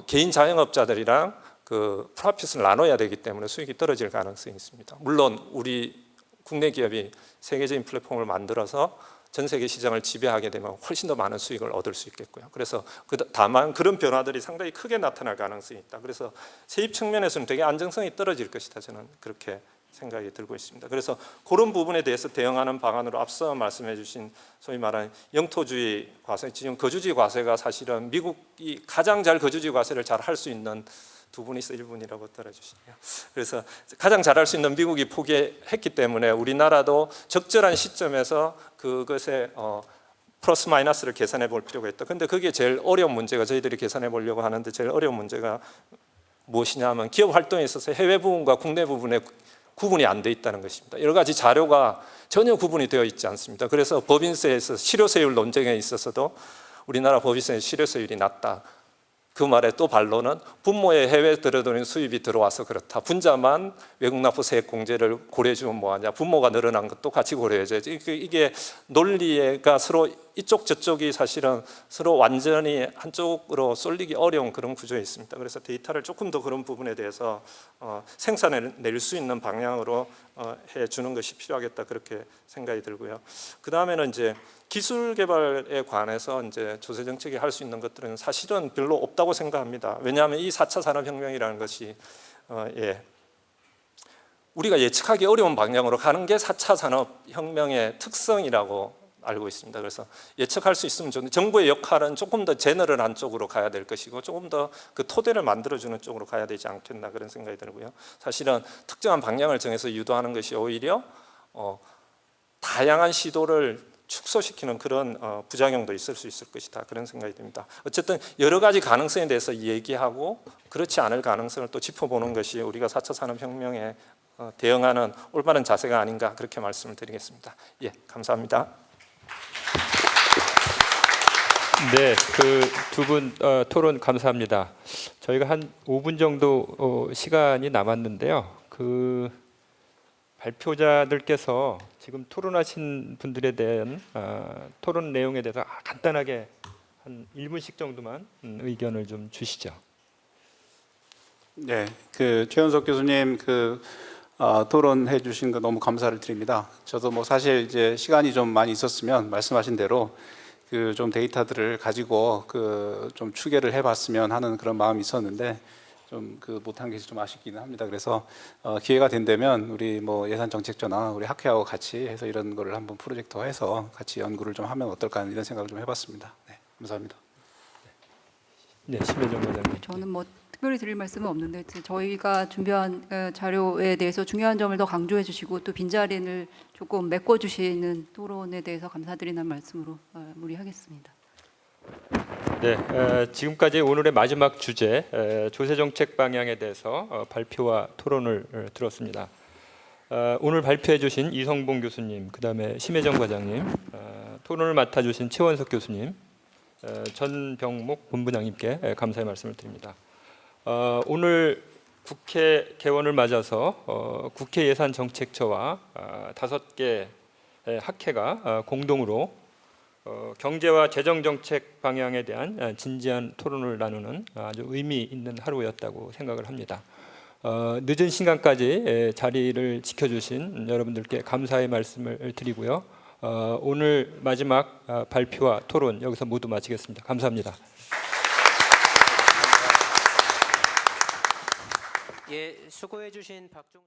개인 자영업자들이랑 그 프로핏을 나눠야 되기 때문에 수익이 떨어질 가능성이 있습니다. 물론 우리 국내 기업이 세계적인 플랫폼을 만들어서 전 세계 시장을 지배하게 되면 훨씬 더 많은 수익을 얻을 수 있겠고요. 그래서 다만 그런 변화들이 상당히 크게 나타날 가능성이 있다. 그래서 세입 측면에서는 되게 안정성이 떨어질 것이다. 저는 그렇게 생각이 들고 있습니다. 그래서 그런 부분에 대해서 대응하는 방안으로 앞서 말씀해 주신 소위 말하는 영토주의 과세, 지금 거주지 과세가 사실은 미국이 가장 잘 거주지 과세를 잘 할 수 있는 두 분이서 1분이라고 따라주시네요. 그래서 가장 잘할 수 있는 미국이 포기했기 때문에 우리나라도 적절한 시점에서 그것에 플러스 마이너스를 계산해 볼 필요가 있다. 그런데 그게 제일 어려운 문제가, 저희들이 계산해 보려고 하는데 제일 어려운 문제가 무엇이냐 하면 기업 활동에 있어서 해외 부분과 국내 부분에 구분이 안 돼 있다는 것입니다. 여러 가지 자료가 전혀 구분이 되어 있지 않습니다. 그래서 법인세에서 실효세율 논쟁에 있어서도 우리나라 법인세 실효세율이 낮다. 그 말의 또 반론은 부모의 해외 들여오는 수입이 들어와서 그렇다. 분자만 외국 납부 세액 공제를 고려해 주면 뭐하냐. 부모가 늘어난 것도 같이 고려해줘야지. 이게 논리가 서로 이쪽 저쪽이 사실은 서로 완전히 한쪽으로 쏠리기 어려운 그런 구조에 있습니다. 그래서 데이터를 조금 더 그런 부분에 대해서 생산해낼 수 있는 방향으로 해주는 것이 필요하겠다 그렇게 생각이 들고요. 그 다음에는 이제 기술 개발에 관해서 이제 조세 정책이 할 수 있는 것들은 사실은 별로 없다고 생각합니다. 왜냐하면 이 4차 산업혁명이라는 것이 우리가 예측하기 어려운 방향으로 가는 게 4차 산업혁명의 특성이라고 알고 있습니다. 그래서 예측할 수 있으면 좋은데 정부의 역할은 조금 더 제너럴한 쪽으로 가야 될 것이고 조금 더 그 토대를 만들어주는 쪽으로 가야 되지 않겠나 그런 생각이 들고요. 사실은 특정한 방향을 정해서 유도하는 것이 오히려 다양한 시도를 축소시키는 그런 부작용도 있을 수 있을 것이다 그런 생각이 듭니다. 어쨌든 여러 가지 가능성에 대해서 얘기하고 그렇지 않을 가능성을 또 짚어보는 것이 우리가 4차 산업혁명에 대응하는 올바른 자세가 아닌가 그렇게 말씀을 드리겠습니다. 예, 감사합니다. 네, 그 두 분 토론 감사합니다. 저희가 한 5분 정도 시간이 남았는데요. 그 발표자들께서 지금 토론하신 분들에 대한 토론 내용에 대해서 간단하게 한 1분씩 정도만 의견을 좀 주시죠. 네, 그 최현석 교수님 토론해 주신 거 너무 감사를 드립니다. 저도 뭐 사실 이제 시간이 좀 많이 있었으면 말씀하신 대로 그 좀 데이터들을 가지고 그 좀 추계를 해봤으면 하는 그런 마음이 있었는데 좀 그 못한 게 좀 아쉽기는 합니다. 그래서 기회가 된다면 우리 뭐 예산정책처나 우리 학회하고 같이 해서 이런 거를 한번 프로젝트화해서 같이 연구를 좀 하면 어떨까 하는 이런 생각을 좀 해봤습니다. 네, 감사합니다. 네, 심혜정 과장님. 저는 뭐 특별히 드릴 말씀은 없는데 저희가 준비한 자료에 대해서 중요한 점을 더 강조해 주시고 또 빈자리를 조금 메꿔 주시는 토론에 대해서 감사드리는 말씀으로 마무리하겠습니다. 네, 지금까지 오늘의 마지막 주제 조세 정책 방향에 대해서 발표와 토론을 들었습니다. 오늘 발표해 주신 이성봉 교수님, 그다음에 심혜정 과장님, 토론을 맡아 주신 최원석 교수님, 전병목 본부장님께 감사의 말씀을 드립니다. 오늘 국회 개원을 맞아서 국회 예산정책처와 5개 학회가 공동으로 경제와 재정정책 방향에 대한 진지한 토론을 나누는 아주 의미 있는 하루였다고 생각을 합니다. 늦은 시간까지 자리를 지켜주신 여러분들께 감사의 말씀을 드리고요. 오늘 마지막 발표와 토론 여기서 모두 마치겠습니다. 감사합니다. 예, 수고해 주신 박종